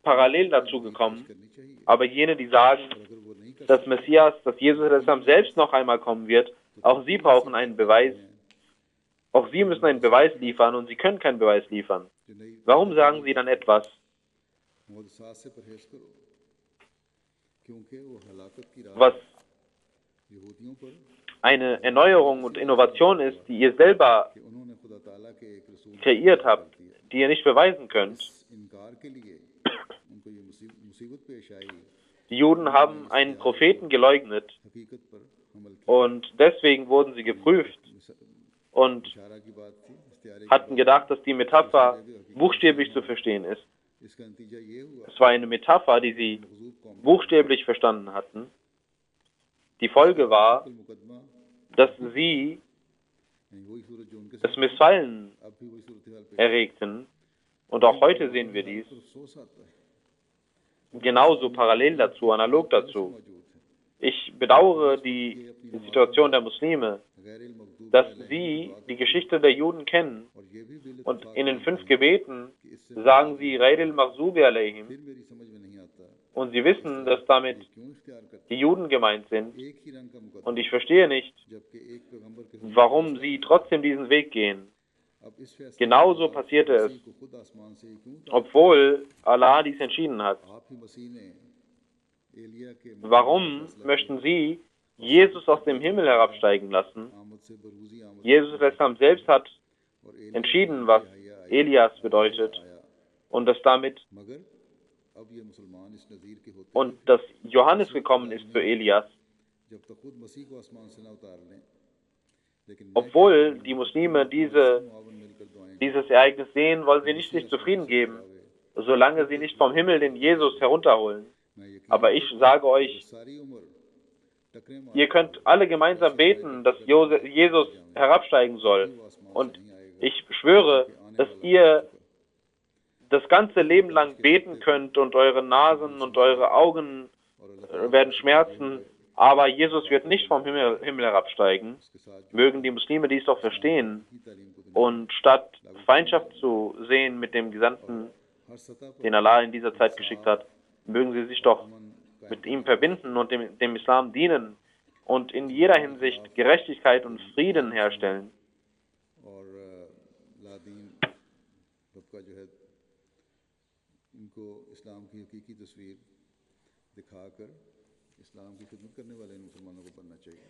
parallel dazu gekommen, करनी चाहिए aber jene, die sagen, अगर वो नहीं कर dass Messias, dass Jesus Islam selbst noch einmal kommen wird, auch sie brauchen einen Beweis. Auch sie müssen einen Beweis liefern und sie können keinen Beweis liefern. जो नई Warum sagen sie dann etwas, मुहदसात से परहेज करो क्योंकि वो हलाकत की राह was यहूदियों पर eine Erneuerung und Innovation ist, die ihr selber कि उन्होंने खुदा ताला के एक रसूल kreiert habt, die ihr nicht beweisen könnt? इनकार के लिए उनको ये मुसीबत पेश आई Die Juden haben einen Propheten geleugnet हकीकत पर हमल की und deswegen wurden sie geprüft und इशारा की बात थी इख्तियारी hatten gedacht, dass die Metapher buchstäblich zu verstehen ist. इसका नतीजा ये हुआ Es war eine Metapher, die sie मखजूब कौम buchstäblich verstanden hatten. Die Folge war, का मुकदमा dass sie नहीं वही सूरत जो उनके das Missfallen अब भी वही सूरत हाल पे erregten. Und auch heute sehen wir dies अफसोस आता है genauso parallel dazu, analog dazu. मौजूद है Ich bedauere die Situation der Muslime, गैर मकदूब dass sie die Geschichte der Juden kennen और ये भी bill und in den 5 Gebeten sagen sie Ghayril Maghdubi alayhim फिर मेरी समझ में नहीं आता und sie wissen, dass damit क्यों इख्तियार करते die Juden gemeint sind एक ही रंग का मुकदमा und ich verstehe nicht, जबकि एक पैगंबर के warum sie trotzdem diesen Weg gehen. अब इस फैसले Genauso passierte es, को खुद आसमान से ही क्यों obwohl Allah dies entschieden hat. आप ही मसीह ने एलिया के Warum möchten sie Jesus aus dem Himmel herabsteigen lassen? आमद से बरूजी आमद Jesus Islam selbst hat और Elia entschieden, was Elias bedeutet आया und dass damit मगर अब ये मुसलमान इस नज़ीर के होते und dass Johannes gekommen ist für Elias, जब तक खुद मसीह को आसमान से ना उतार लें लेकिन obwohl die Muslime मुआवन मिलकर दुआएं dieses Ereignis sehen, wollen sie nicht sich zufrieden geben, solange sie nicht vom Himmel den Jesus herunterholen. मैं यकीन Aber ich sage euch, सारी उम्र टकरे मार ihr könnt alle gemeinsam beten, dass Jesus herabsteigen soll. Und ich schwöre, dass ihr das ganze Leben lang beten könnt und eure Nasen und eure Augen werden schmerzen, aber Jesus wird nicht vom Himmel herabsteigen. Mögen die Muslime dies doch verstehen und statt Feindschaft zu sehen mit dem Gesandten, हर सतह पर den Allah in dieser Zeit geschickt hat, mögen sie sich doch mit ihm verbinden und dem Islam dienen und in jeder Hinsicht Gerechtigkeit und Frieden herstellen. और लादीन रब का जो है इनको इस्लाम की हकीकी तस्वीर दिखाकर इस्लाम की खिदमत करने वाले इन मुसलमानों को बनना चाहिए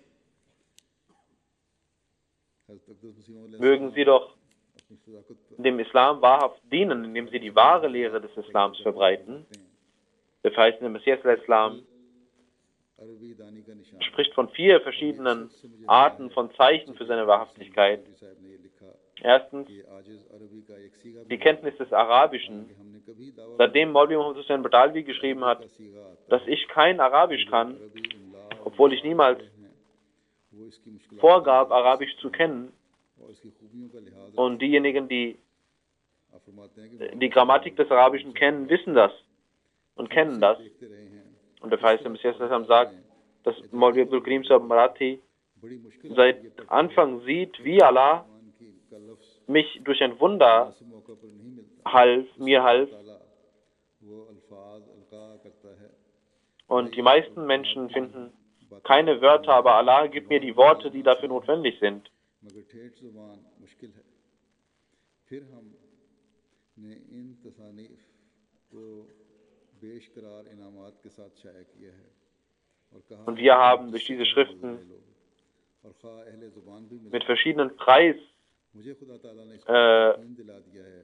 हज़रत अक़दस मसीह मौद Mögen sie doch अपनी सदाकत पर dem Islam wahrhaft dienen, indem sie die wahre Lehre des Islams verbreiten. Der verheißene Messias Islam अरबी दानी का निशान spricht von 4 verschiedenen Arten von Zeichen für seine Wahrhaftigkeit. साहब ने ये लिखा Erstens, कि आजिज़ अरबी का एक सीगा die Kenntnis des Arabischen. कि हमने कभी दावा Seitdem Maulvi Muhammad Hussein Badalvi geschrieben hat, सीगा आता dass ich kein Arabisch kann, अरबी इमला obwohl ich niemals वो इसकी मुश्किल vorgab, Arabisch zu kennen. और इसकी खूबियों का लिहाज Und diejenigen, die आप फरमाते हैं कि die Grammatik des Arabischen kennen, wissen das und kennen das. देखते रहे हैं Und der verheißene Messias sagt, dass Maulvi Abdul Karim Sahib Marathi बड़ी मुश्किल seit Anfang sieht, wie Allah मान की का लफ्ज़ mich durch ein Wunder इस मौके पर नहीं मिलता mir half. ताला वो अल्फाज अलका करता है Und die meisten Menschen finden keine Wörter, aber Allah gibt mir die Worte, die dafür notwendig sind. मगर ठेठ ज़ुबान मुश्किल है। फिर हमने इन तसानीफ को बेशकरार इनामात के साथ शाया किया है और कहा Und है wir कि haben durch जिससे diese चाहो मज़ा Schriften ले लो और खा अहले ज़ुबान भी मिले। mit verschiedenen Preis मुझे खुदा ताला ने इस बात का यकीन दिला दिया है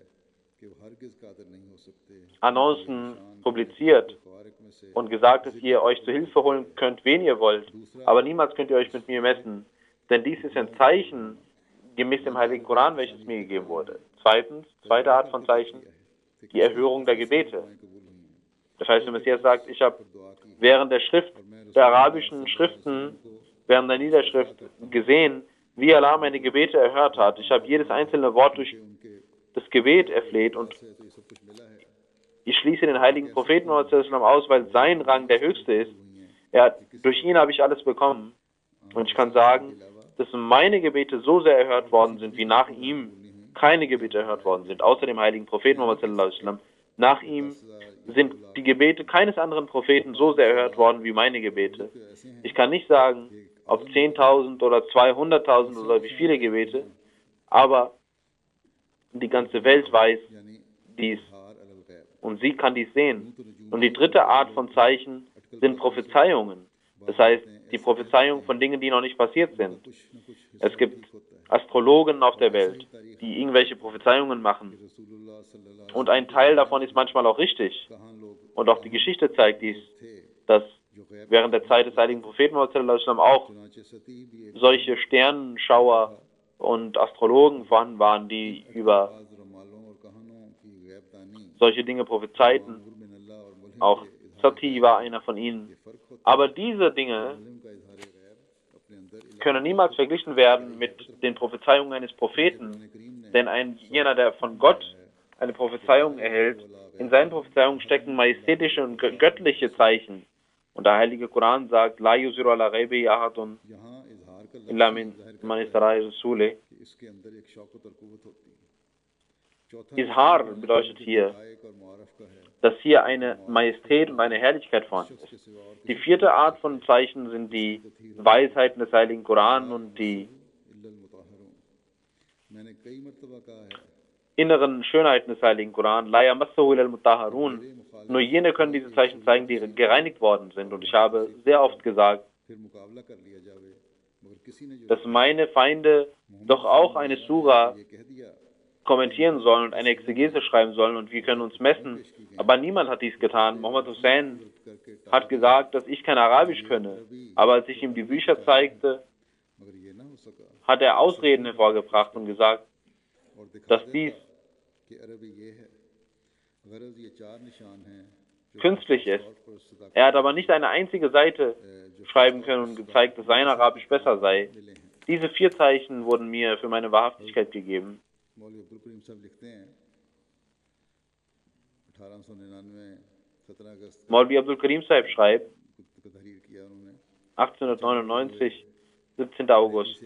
कि वो हरगिज़ कादिर नहीं हो सकते कि Annoncen शान publiziert के ख़वारिक में से und gesagt, dass ihr euch zu Hilfe holen könnt, wen ihr wollt, aber niemals könnt ihr euch mit mir messen, denn dies ist ein Zeichen gemäß dem Heiligen Koran, welches mir gegeben wurde. Zweitens, zweite Art von Zeichen, die Erhörung der Gebete. Das heißt, der Messias sagt, ich habe während der Schrift, der arabischen Schriften, während der Niederschrift gesehen, wie Allah meine Gebete erhört hat. Ich habe jedes einzelne Wort durch das Gebet erfleht und ich schließe den heiligen Propheten aus, weil sein Rang der höchste ist. Durch ihn habe ich alles bekommen. Und ich kann sagen, dass meine Gebete so sehr erhört worden sind, wie nach ihm keine Gebete erhört worden sind, außer dem heiligen Propheten Muhammad. Nach ihm sind die Gebete keines anderen Propheten so sehr erhört worden wie meine Gebete. Ich kann nicht sagen, ob 10.000 oder 200.000 oder wie viele Gebete, aber die ganze Welt weiß dies und sie kann dies sehen. Und die dritte Art von Zeichen sind Prophezeiungen. Das heißt, die Prophezeiung von Dingen, die noch nicht passiert sind. Es gibt Astrologen auf der Welt, die irgendwelche Prophezeiungen machen. Und ein Teil davon ist manchmal auch richtig. Und auch die Geschichte zeigt dies, dass während der Zeit des heiligen Propheten auch solche Sternenschauer und Astrologen vorhanden waren, die über solche Dinge prophezeiten. Auch Sati war einer von ihnen. Aber diese Dinge können niemals verglichen werden mit den Prophezeiungen eines Propheten, denn jener, der von Gott eine Prophezeiung erhält, in seinen Prophezeiungen stecken majestätische und göttliche Zeichen. Und der heilige Koran sagt, La yuziru ala ghaibi ahadun illa man istara'i rasule. Izhar bedeutet hier, dass hier eine Majestät und eine Herrlichkeit vorhanden ist. Die vierte Art von Zeichen sind die Weisheiten des heiligen Koran und die inneren Schönheiten des heiligen Koran. La yamassahu illal mutahharun. Nur jene können diese Zeichen zeigen, die gereinigt worden sind. Und ich habe sehr oft gesagt, dass meine Feinde doch auch eine Sura kommentieren sollen und eine Exegese schreiben sollen und wir können uns messen. Aber niemand hat dies getan. Muhammad Hussein hat gesagt, dass ich kein Arabisch könne. Aber als ich ihm die Bücher zeigte, hat er Ausreden hervorgebracht und gesagt, dass dies künstlich ist. Er hat aber nicht eine einzige Seite schreiben können und gezeigt, dass sein Arabisch besser sei. Diese 4 Zeichen wurden mir für meine Wahrhaftigkeit gegeben. Maulvi Abdul Karim Sahib schreibt, 1899, 17. August.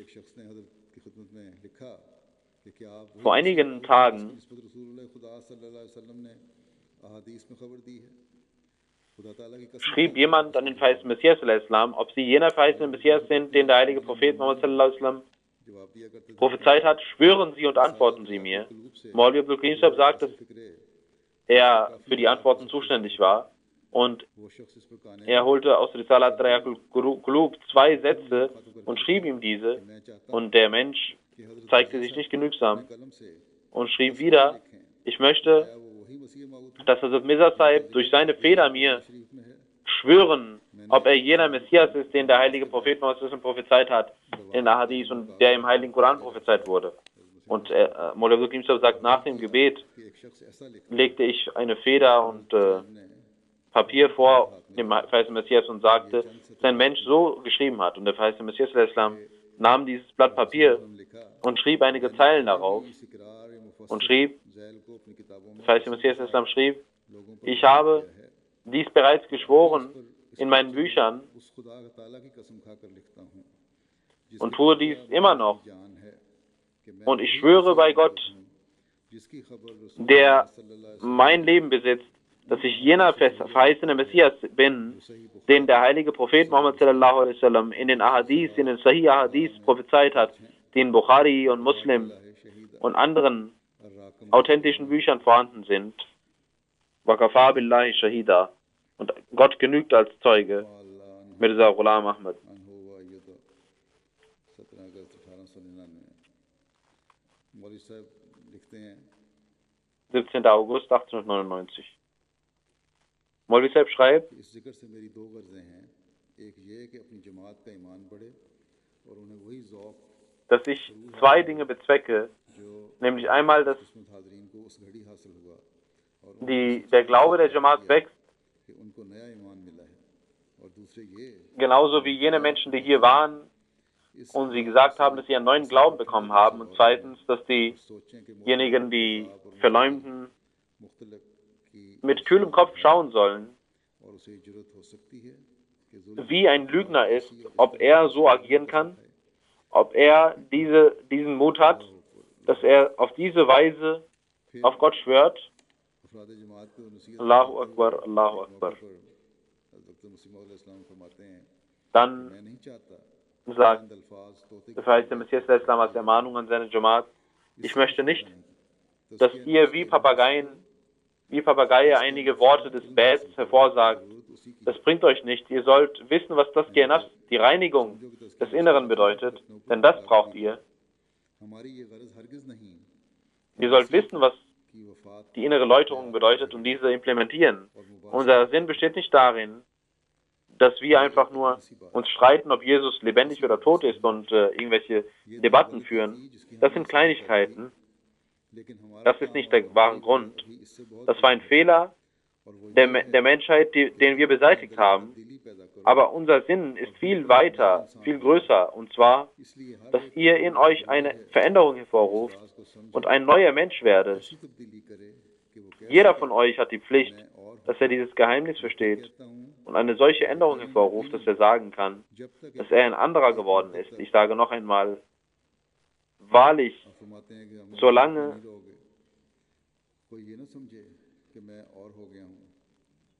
Vor einigen Tagen schrieb jemand an den verheißenen Messias, ob sie jener verheißene Messias sind, den der heilige Prophet Muhammad prophezeit hat, schwören Sie und antworten Sie mir. Maulvi Abdul Karim Sahib sagt, dass er für die Antworten zuständig war und er holte aus Risalat Rayakul Qulub 2 Sätze und schrieb ihm diese und der Mensch zeigte sich nicht genügsam und schrieb wieder, ich möchte, dass Hazrat Mirza Sahib durch seine Feder mir schwören, ob er jener Messias ist, den der heilige Prophet Muhammad prophezeit hat in Ahadith und der im heiligen Koran prophezeit wurde. Und Maulvi Abdul Karim Sahib sagt, nach dem Gebet legte ich eine Feder und Papier vor dem verheißenen Messias und sagte, dass ein Mensch so geschrieben hat. Und der verheißene Messias nahm dieses Blatt Papier und schrieb einige Zeilen darauf und schrieb, der verheißene Messias schrieb, ich habe dies bereits geschworen in meinen Büchern und tue dies immer noch. Und ich schwöre bei Gott, der mein Leben besitzt, dass ich jener verheißene Messias bin, den der heilige Prophet Muhammad in den Ahadith, in den Sahih Ahadith prophezeit hat, die in Bukhari und Muslim und anderen authentischen Büchern vorhanden sind. Waqafa billahi shahida. Und Gott genügt als Zeuge. Mirza Ghulam Ahmad. 17. August 1899. Maulvi Sahib schreibt, dass ich zwei Dinge bezwecke, nämlich einmal, dass der Glaube der Jamaat wächst, genauso wie jene Menschen, die hier waren und sie gesagt haben, dass sie einen neuen Glauben bekommen haben. Und zweitens, dass diejenigen, die verleumden, mit kühlem Kopf schauen sollen, wie ein Lügner ist, ob er so agieren kann, ob er diesen Mut hat, dass er auf diese Weise auf Gott schwört. Allahu Akbar, Allahu Akbar. Dann sagt der verheißte Messias Islam als Ermahnung an seine Jamaat: Ich möchte nicht, dass ihr wie Papageie einige Worte des Bets hervorsagt. Das bringt euch nicht. Ihr sollt wissen, was das Genaf, die Reinigung des Inneren bedeutet, denn das braucht ihr. Ihr sollt wissen, was die innere Läuterung bedeutet und diese implementieren. Unser Sinn besteht nicht darin, dass wir einfach nur uns streiten, ob Jesus lebendig oder tot ist und irgendwelche Debatten führen. Das sind Kleinigkeiten. Das ist nicht der wahre Grund. Das war ein Fehler der Menschheit, den wir beseitigt haben. Aber unser Sinn ist viel weiter, viel größer. Und zwar, dass ihr in euch eine Veränderung hervorruft und ein neuer Mensch werdet. Jeder von euch hat die Pflicht, dass er dieses Geheimnis versteht und eine solche Änderung hervorruft, dass er sagen kann, dass er ein anderer geworden ist. Ich sage noch einmal, wahrlich, solange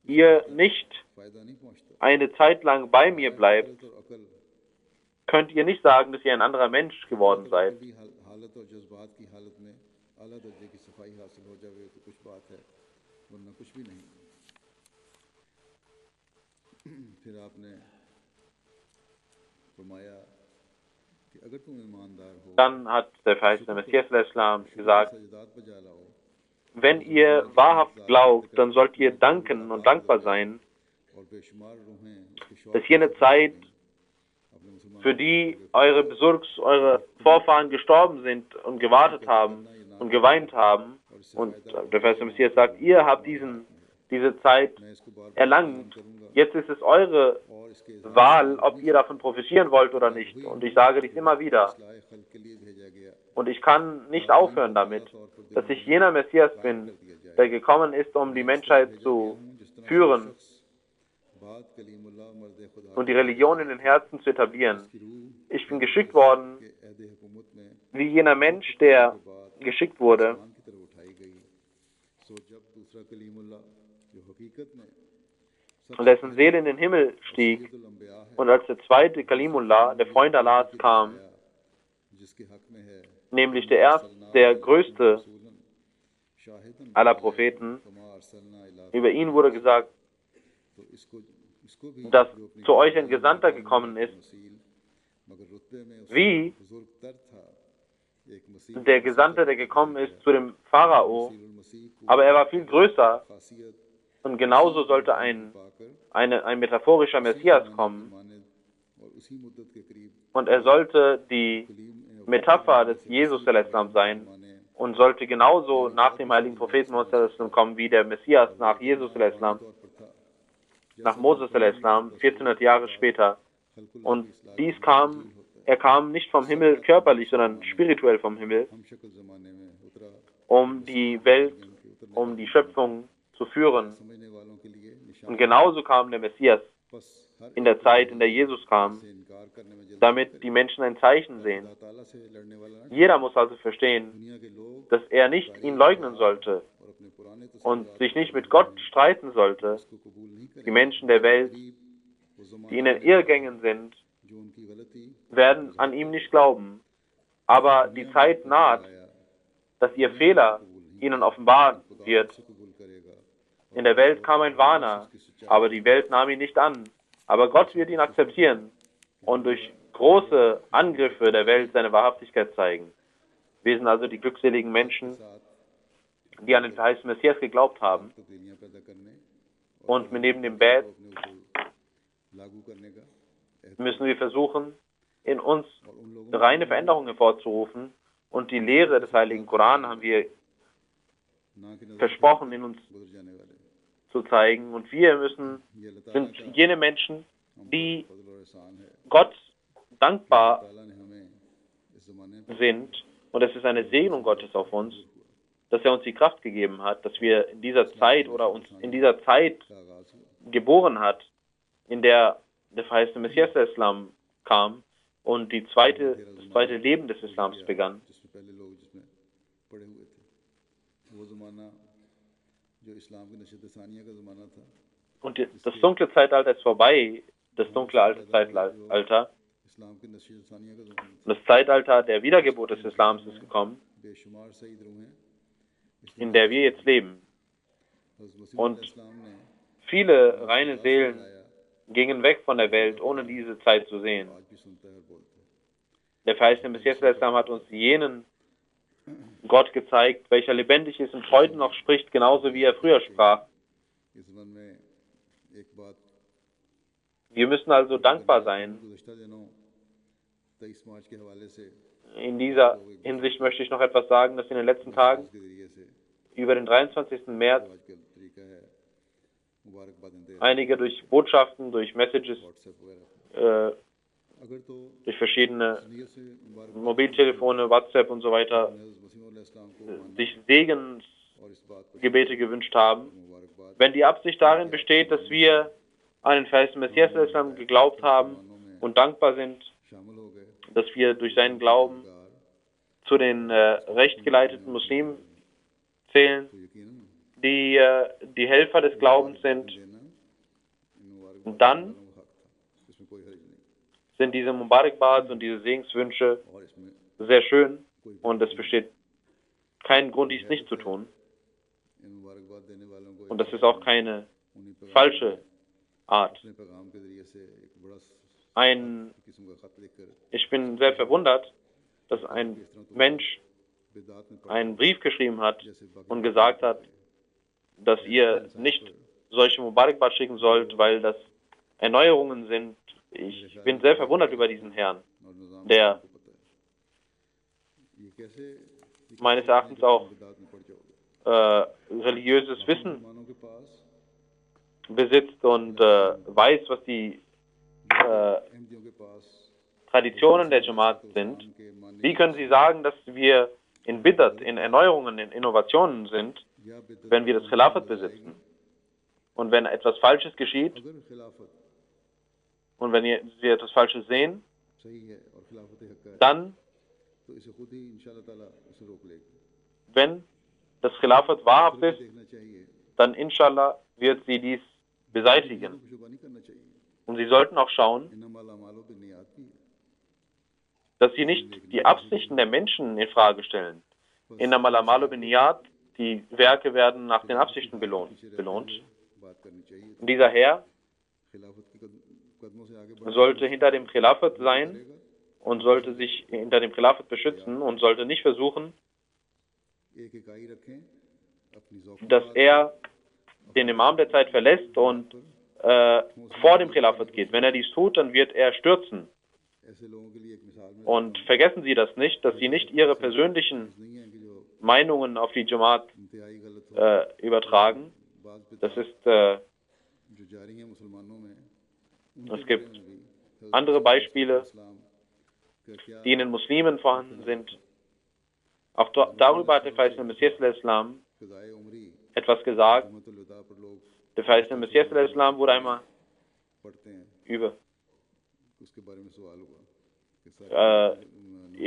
ihr nicht eine Zeit lang bei mir bleibt, könnt ihr nicht sagen, dass ihr ein anderer Mensch geworden seid. Dann hat der verheißene Messias Islam gesagt, wenn ihr wahrhaft glaubt, dann sollt ihr danken und dankbar sein, dass jene Zeit, für die eure Besurgs, eure Vorfahren gestorben sind und gewartet haben und geweint haben, und der verheißene Messias sagt, ihr habt diese Zeit erlangt, jetzt ist es eure Wahl, ob ihr davon profitieren wollt oder nicht. Und ich sage dies immer wieder. Und ich kann nicht aufhören damit, dass ich jener Messias bin, der gekommen ist, um die Menschheit zu führen und die Religion in den Herzen zu etablieren. Ich bin geschickt worden, wie jener Mensch, der geschickt wurde, und dessen Seele in den Himmel stieg, und als der zweite Kalimullah, der Freund Allahs, kam, nämlich der größte aller Propheten, über ihn wurde gesagt, dass zu euch ein Gesandter gekommen ist, wie der Gesandte, der gekommen ist zu dem Pharao, aber er war viel größer. Und genauso sollte ein metaphorischer Messias kommen. Und er sollte die Metapher des Jesus sein und sollte genauso nach dem heiligen Propheten kommen, wie der Messias nach Jesus, nach Moses, 1400 Jahre später. Und er kam nicht vom Himmel körperlich, sondern spirituell vom Himmel, um die Welt, um die Schöpfung zu führen. Und genauso kam der Messias in der Zeit, in der Jesus kam, damit die Menschen ein Zeichen sehen. Jeder muss also verstehen, dass er nicht ihn leugnen sollte und sich nicht mit Gott streiten sollte. Die Menschen der Welt, die in den Irrgängen sind, werden an ihm nicht glauben. Aber die Zeit naht, dass ihr Fehler ihnen offenbart wird. In der Welt kam ein Warner, aber die Welt nahm ihn nicht an. Aber Gott wird ihn akzeptieren und durch große Angriffe der Welt seine Wahrhaftigkeit zeigen. Wir sind also die glückseligen Menschen, die an den verheißenen Messias geglaubt haben und neben dem Bad müssen wir versuchen, in uns reine Veränderungen hervorzurufen und die Lehre des Heiligen Koran haben wir versprochen, in uns zu zeigen. Und wir sind jene Menschen, die Gott dankbar sind. Und es ist eine Segnung Gottes auf uns, dass er uns die Kraft gegeben hat, dass wir in dieser Zeit oder uns in dieser Zeit geboren hat, in der der verheißene Messias der Islam kam und das zweite Leben des Islams begann. Und das dunkle Zeitalter ist vorbei, das dunkle alte Zeitalter. Das Zeitalter der Wiedergeburt des Islams ist gekommen, in der wir jetzt leben. Und viele reine Seelen gingen weg von der Welt, ohne diese Zeit zu sehen. Der verheißene Messias der Islam hat uns jenen Gott gezeigt, welcher lebendig ist und heute noch spricht, genauso wie er früher sprach. Wir müssen also dankbar sein. In dieser Hinsicht möchte ich noch etwas sagen, dass in den letzten Tagen über den 23. März einige durch Botschaften, durch Messages, durch verschiedene Mobiltelefone, WhatsApp und so weiter sich Segensgebete gewünscht haben. Wenn die Absicht darin besteht, dass wir an den verheißenen Messias des Islam geglaubt haben und dankbar sind, dass wir durch seinen Glauben zu den rechtgeleiteten Muslimen zählen, die Helfer des Glaubens sind, und dann sind diese Mubarakbads und diese Segenswünsche sehr schön und es besteht kein Grund, dies nicht zu tun. Und das ist auch keine falsche Art. Ich bin sehr verwundert, dass ein Mensch einen Brief geschrieben hat und gesagt hat, dass ihr nicht solche Mubarakbads schicken sollt, weil das Erneuerungen sind. Ich bin sehr verwundert über diesen Herrn, der meines Erachtens auch religiöses Wissen besitzt und weiß, was die Traditionen der Jamaat sind. Wie können Sie sagen, dass wir in Bid'at, in Erneuerungen, in Innovationen sind, wenn wir das Khilafat besitzen? Und wenn etwas Falsches geschieht und wenn wir etwas Falsches sehen, dann, wenn das Khilafat wahrhaft ist, dann inshallah wird sie dies beseitigen. Und Sie sollten auch schauen, dass Sie nicht die Absichten der Menschen in Frage stellen. Innamal a'malu binniyat, die Werke werden nach den Absichten belohnt. Und dieser Herr sollte hinter dem Khilafat sein und sollte sich hinter dem Khilafat beschützen und sollte nicht versuchen, dass er den Imam der Zeit verlässt und vor dem Khilafat geht. Wenn er dies tut, dann wird er stürzen. Und vergessen Sie das nicht, dass Sie nicht Ihre persönlichen Meinungen auf die Jamaat übertragen. Das ist, es gibt andere Beispiele, die in den Muslimen vorhanden sind. Auch darüber hat der verheißene Messias al-Islam etwas gesagt. Der verheißene Messias al-Islam wurde einmal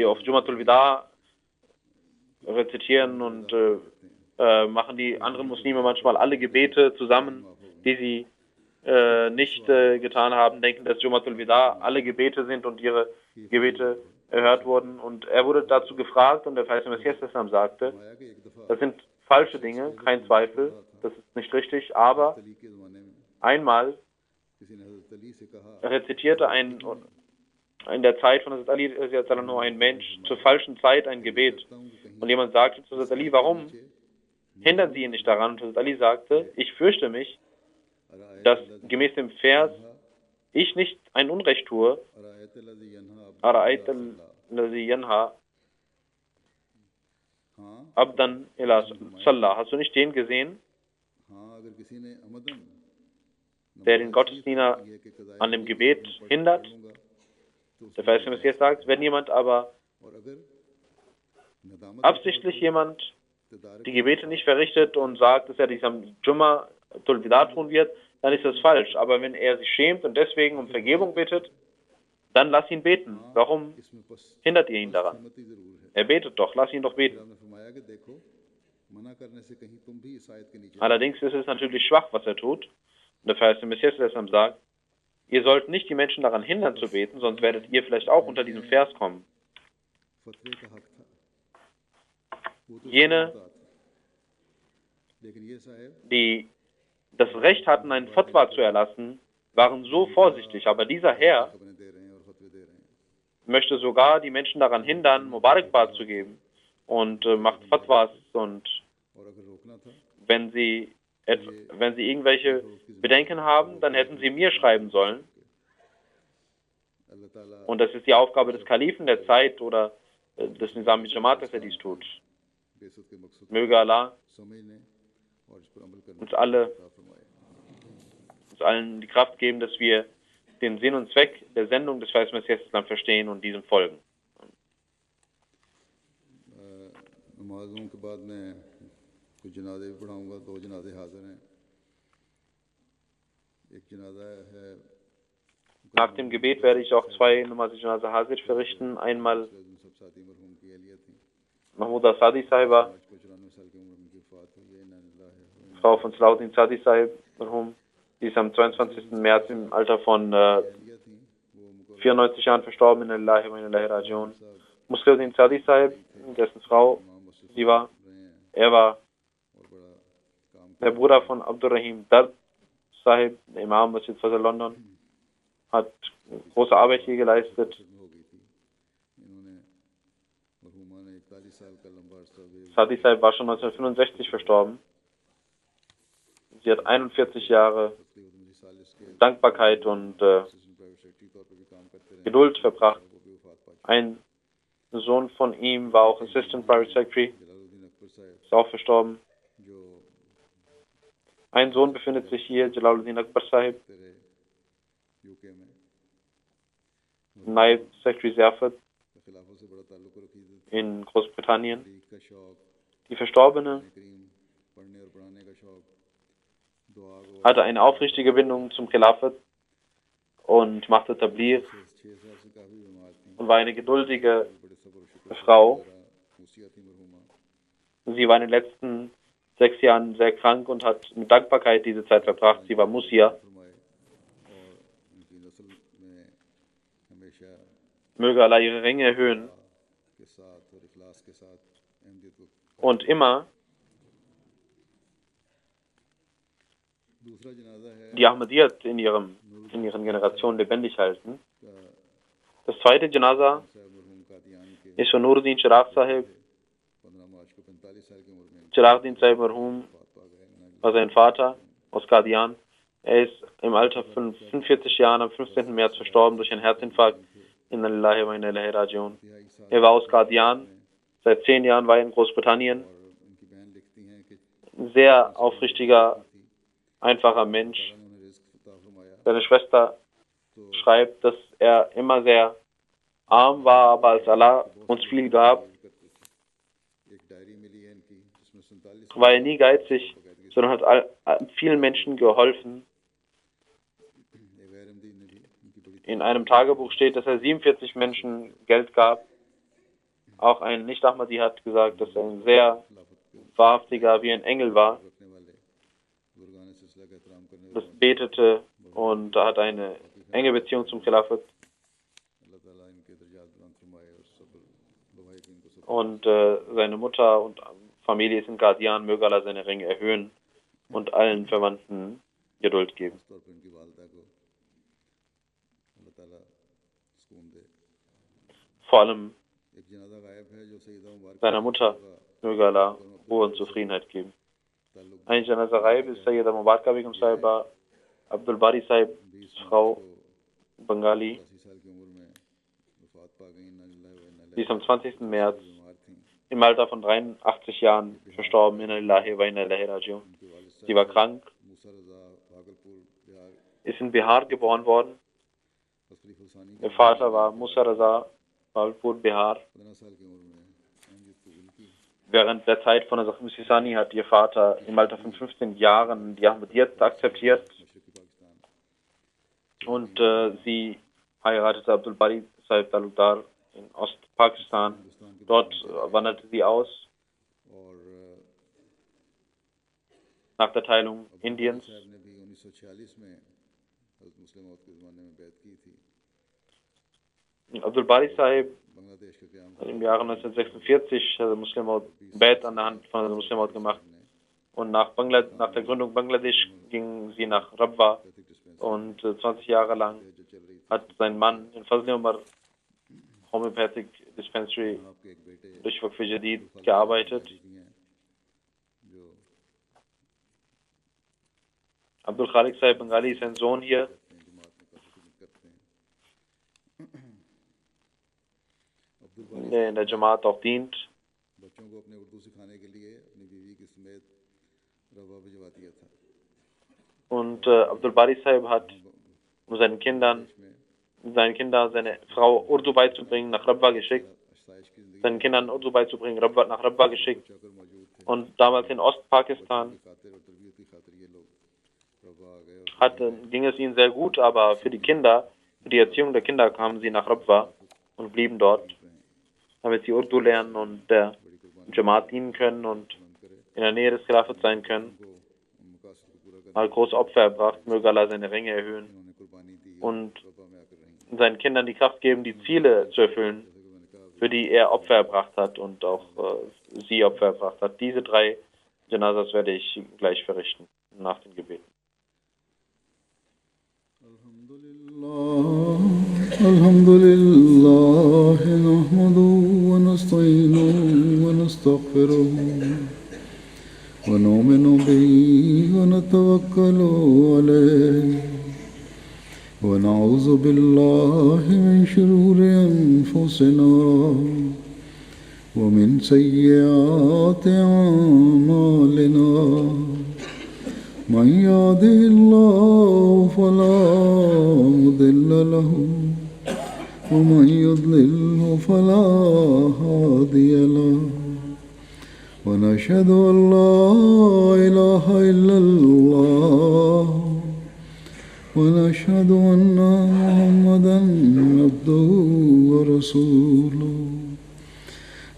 auf Jumatul Wida rezitieren und machen die anderen Muslime manchmal alle Gebete zusammen, die sie nicht getan haben, denken, dass Jumatul Wida alle Gebete sind und ihre Gebete erhört wurden. Und er wurde dazu gefragt und der Verheißene Messias sagte, फरमाया कि एक दफ़ा das sind falsche Dinge, kein Zweifel, das ist nicht richtig, aber Ali के ज़माने में einmal किसी ने हज़रत अली से कहा rezitierte in der Zeit von Hazrat Ali ein Mensch zur falschen Zeit ein Gebet. Und jemand sagte zu Hazrat Ali, warum hindern Sie ihn nicht daran? Und Hazrat Ali sagte, ich fürchte mich, dass gemäß dem Vers ich nicht ein Unrecht tue. अरायत लज़ी यन्हा Ara'ayta allazi yanha हाँ abdan ila Sallah. Hast du nicht den gesehen, हाँ अगर किसी ने अमदन der den Gottesdiener an dem Gebet hindert? Der Verheißene Messias sagt, wenn jemand aber और अगर नदामत absichtlich jemand die Gebete nicht verrichtet und sagt, dass er dies am Jumma Tul Wida tun wird, dann ist das falsch. Aber wenn er sich schämt und deswegen um Vergebung bittet, dann lass ihn beten. Warum इसमें बस hindert ihr ihn daran? सहमति जरूर है Er betet doch, lass ihn doch beten. आपने फरमाया कि देखो मना करने से कहीं तुम भी इस आयत के नीचे Allerdings ist es natürlich schwach, was er tut. Und der Verheißene Messias sagt, ihr sollt nicht die Menschen daran hindern zu beten, sonst werdet ihr vielleicht auch unter diesem Vers kommen. फतवे का हक था वो तो Jene, होता था लेकिन ये साहब die das Recht hatten, einen Fatwa zu erlassen, waren so vorsichtig. Aber dieser Herr खबरें दे रहे हैं और फतवे दे रहे हैं möchte sogar die Menschen daran hindern, Mubarakbad zu geben und macht Fatwas. Und और अगर रोकना था wenn sie irgendwelche Bedenken haben, dann hätten sie mir schreiben sollen. अल्लाह ताला Und das ist die Aufgabe des Kalifen der Zeit oder des Nizam Jamaat, dass er dies tut. बेसुध के मकसद Möge Allah समझने और इस पर अमल करने uns alle, का फरमाए uns allen die Kraft geben, dass wir den Sinn und Zweck der Sendung des Verheißenen Messias Islam verstehen und diesem folgen. नमाजों के बाद मैं कुछ जनाजे भी पढ़ाऊँगा दो जनाजे हाजिर हैं एक जनाजा है Nach dem Gebet werde ich auch zwei Namaz Janaza Hazir verrichten. Einmal सब साथी मरहूम की अहलिया थी Mahmouda Sadi Sahiba, आज को 94 साल की उम्र में उनकी वफात हुई है इन्ना लिल्लाहि Frau von Salahuddin Sadi Sahib, marhum. Die ist am 22. März im Alter von अहलिया थी वो मुकर्रम 94 Jahren verstorben. Inna lillahi wa inna ilaihi raji'un. Musliuddin Sadi Sahib, dessen Frau sie war, रहे हैं er war और बड़ा काम der Bruder von Abdurrahim Dard Sahib, der Imam Masjid Fazal London, hat große Arbeit hier geleistet. खत्म हो गई थी इन्होंने मरहूमा ने 41 साल का लंबा अरसा वे Sadi Sahib war schon 1965 verstorben. Sie hat 41 Jahre तकरीबन मुझे सालिस के Dankbarkeit und assistant private secretary तौर पर भी काम करते रहे Geduld verbracht. वो भी वफात पा चुके Ein Sohn von ihm war auch Assistant Private Secretary, Jalaluddin अकबर साहब ist auch verstorben. जो Ein Sohn befindet sich hier, Jalaluddin Akbar Sahib, तेरे यूके में Naib Secretary Zerfat खिलाफों से बड़ा ताल्लुक और अकीदत in Großbritannien. तहरीक का शौक Die Verstorbene करीम पढ़ने और पढ़ाने का शौक दुआ को hatte eine aufrichtige Bindung zum Khilafat und machte Tabligh 6 साल से काफ़ी बीमार थी und war eine geduldige बड़े सब्र और शुक्र Frau. मुसिया थी मरहूमा Sie war in den letzten 6 Jahren sehr krank und hat mit Dankbarkeit diese Zeit verbracht. Sie war Musia. फरमाए और उनकी नस्ल में हमेशा Möge Allah ihre Ränge erhöhen के साथ और इखलास के साथ अहमियत को und immer दूसरा जनाजा है die Ahmadiyyat in ihren Generationen lebendig halten. Das zweite Janaza साहब मरहूम कादियान के ist von Nuruddin Chirag Sahib. 15 मार्च को 45 साल की उम्र में Chiragdin Sahib marhum वफात पा गए war sein Vater aus Qadian. Er ist im Alter von 45 Jahren am 15. März verstorben durch einen Herzinfarkt. Inna lillahi wa inna ilaihi raji'un. तिहाई साल Er war aus Qadian. Seit 10 Jahren war er in Großbritannien. और उनकी बहन लिखती हैं कि Ein sehr aufrichtiger, einfacher Mensch. उन्होंने रिस्क अता फरमाया Seine Schwester schreibt, dass er immer sehr arm war, aber als Allah uns viel gab, एक डायरी मिली है इनकी जिसमें 47 war er nie geizig, sondern hat vielen Menschen geholfen. एक गैर अहमदी ने भी उनकी बड़ी In einem Tagebuch steht, dass er 47 Menschen Geld gab. Auch ein Nicht-Ahmadi hat gesagt, dass er ein sehr wahrhaftiger, wie ein Engel war, रखने वाले बुजुर्गान सिलसिला का एहतराम करने das betete und hat eine enge Beziehung zum Khilafat. अल्लाह ताला इनके दर्जात बुलंद फरमाए और Und seine Mutter und Familie ist in Qadian, möge Allah seine Ränge erhöhen und allen Verwandten Geduld geben. तौर पर इनकी वालदा को अल्लाह ताला सुकून दे। Vor allem एक जनाजा गायब है जो सईदा मुबारक seiner Mutter möge Allah Ruhe und Zufriedenheit geben. Ein Janaza Ghaib ist Sayyida Mubaraka Begum Sahiba, Abdul Bari Sahib, Frau Bengali. 80 साल की उम्र में वफात पा गई। इन्ना लिल्लाहि व इन्ना Sie ist am 20. März बीमार थी। im Alter von 83 Jahren verstorben. Inna lillahi wa inna ilaihi raji'un. Sie war krank, Musa Raza भागलपुर Bihar ist in Bihar geboren worden. तस्रीफ Husaini Ihr Vater war Musa Raza, Bhagalpur, Bihar. 15 साल की उम्र में अहमियत कबूल की। Während der Zeit von Hazrat Musisani hat ihr Vater im Alter von 15 Jahren die Ahmadiyyat akzeptiert मशरक़ी Pakistan und sie heiratete Abdul Bari Sahib Talukdar in Ostpakistan. Dort wanderte sie aus और nach der Teilung Indiens. साहब ने भी 1946 में हज़रत मुस्लिम मौत के ज़माने में बैत की थी। Abdul Bari Sahib बांग्लादेश के क़याम hat im Jahre 1946 Muslim Bait an der Hand von Muslim gemacht. Und nach der Gründung Bangladesch ging sie nach Rabwa und 20 Jahre lang जो चल रही hat sein Mann in Fazli Umar Homeopathic Dispensary आपके एक बेटे durch Waqf Jadid gearbeitet. भी हैं जो Abdul Khalik Sahib Bengali ist ein Sohn hier, जमात में काफ़ी खिदमत करते हैं। अब्दुल बारी der in der Jamaat auch dient. बच्चों को अपने उर्दू सिखाने के लिए अपनी बीवी के समेत रवा भिजवा दिया था। Und Abdul Bari Sahib hat um seine Kinder, seine Frau Urdu beizubringen, nach Rabwa geschickt. आसाइश की ज़िंदगी Seinen Kindern Urdu beizubringen, nach Rabwa geschickt. चाकर मौजूद थे। Und damals in Ostpakistan खातिर और तरबियत की खातिर ये लोग रवा आ गए और ging es ihnen sehr gut, aber für die Kinder, für die Erziehung der Kinder kamen sie nach Rabwa und blieben dort, damit sie Urdu lernen und der Jamaat dienen können und in der Nähe des Khilafat sein können. को उन मकासद को पूरा करने Mal große Opfer erbracht, möge Allah seine Ränge erhöhen उन्होंने कुर्बानी दी und रवा में आकर रहेंगे। seinen Kindern die Kraft geben, die Ziele zu erfüllen, जैसे कि मैंने कहा für die er Opfer erbracht hat und auch sie Opfer erbracht hat. Diese 3 Janazas werde ich gleich verrichten, nach den Gebeten. الحمد لله نحمده ونستعينه ونستغفره ونؤمن به ونتوكل عليه ونعوذ بالله من شرور أنفسنا ومن سيئات أعمالنا من يهده الله فلا مضل له ومن يضلله فلا هادي له ونشهد أن لا إله إلا الله ونشهد أن محمدا عبده ورسوله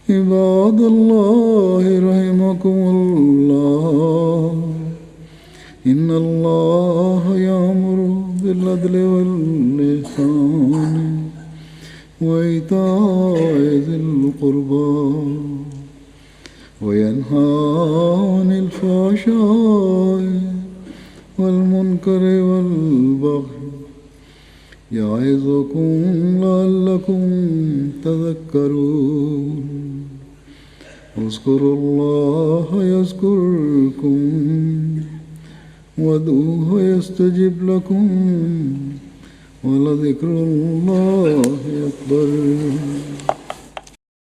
عباد الله رحمكم الله إن الله يأمر بالعدل والإحسان وإيتاء ذي القربى وينهى عن الفحشاء والمنكر والبغي يعظكم لعلكم تذكرون اذكروا الله يذكركم وادعوه يستجب لكم ولذكر الله أكبر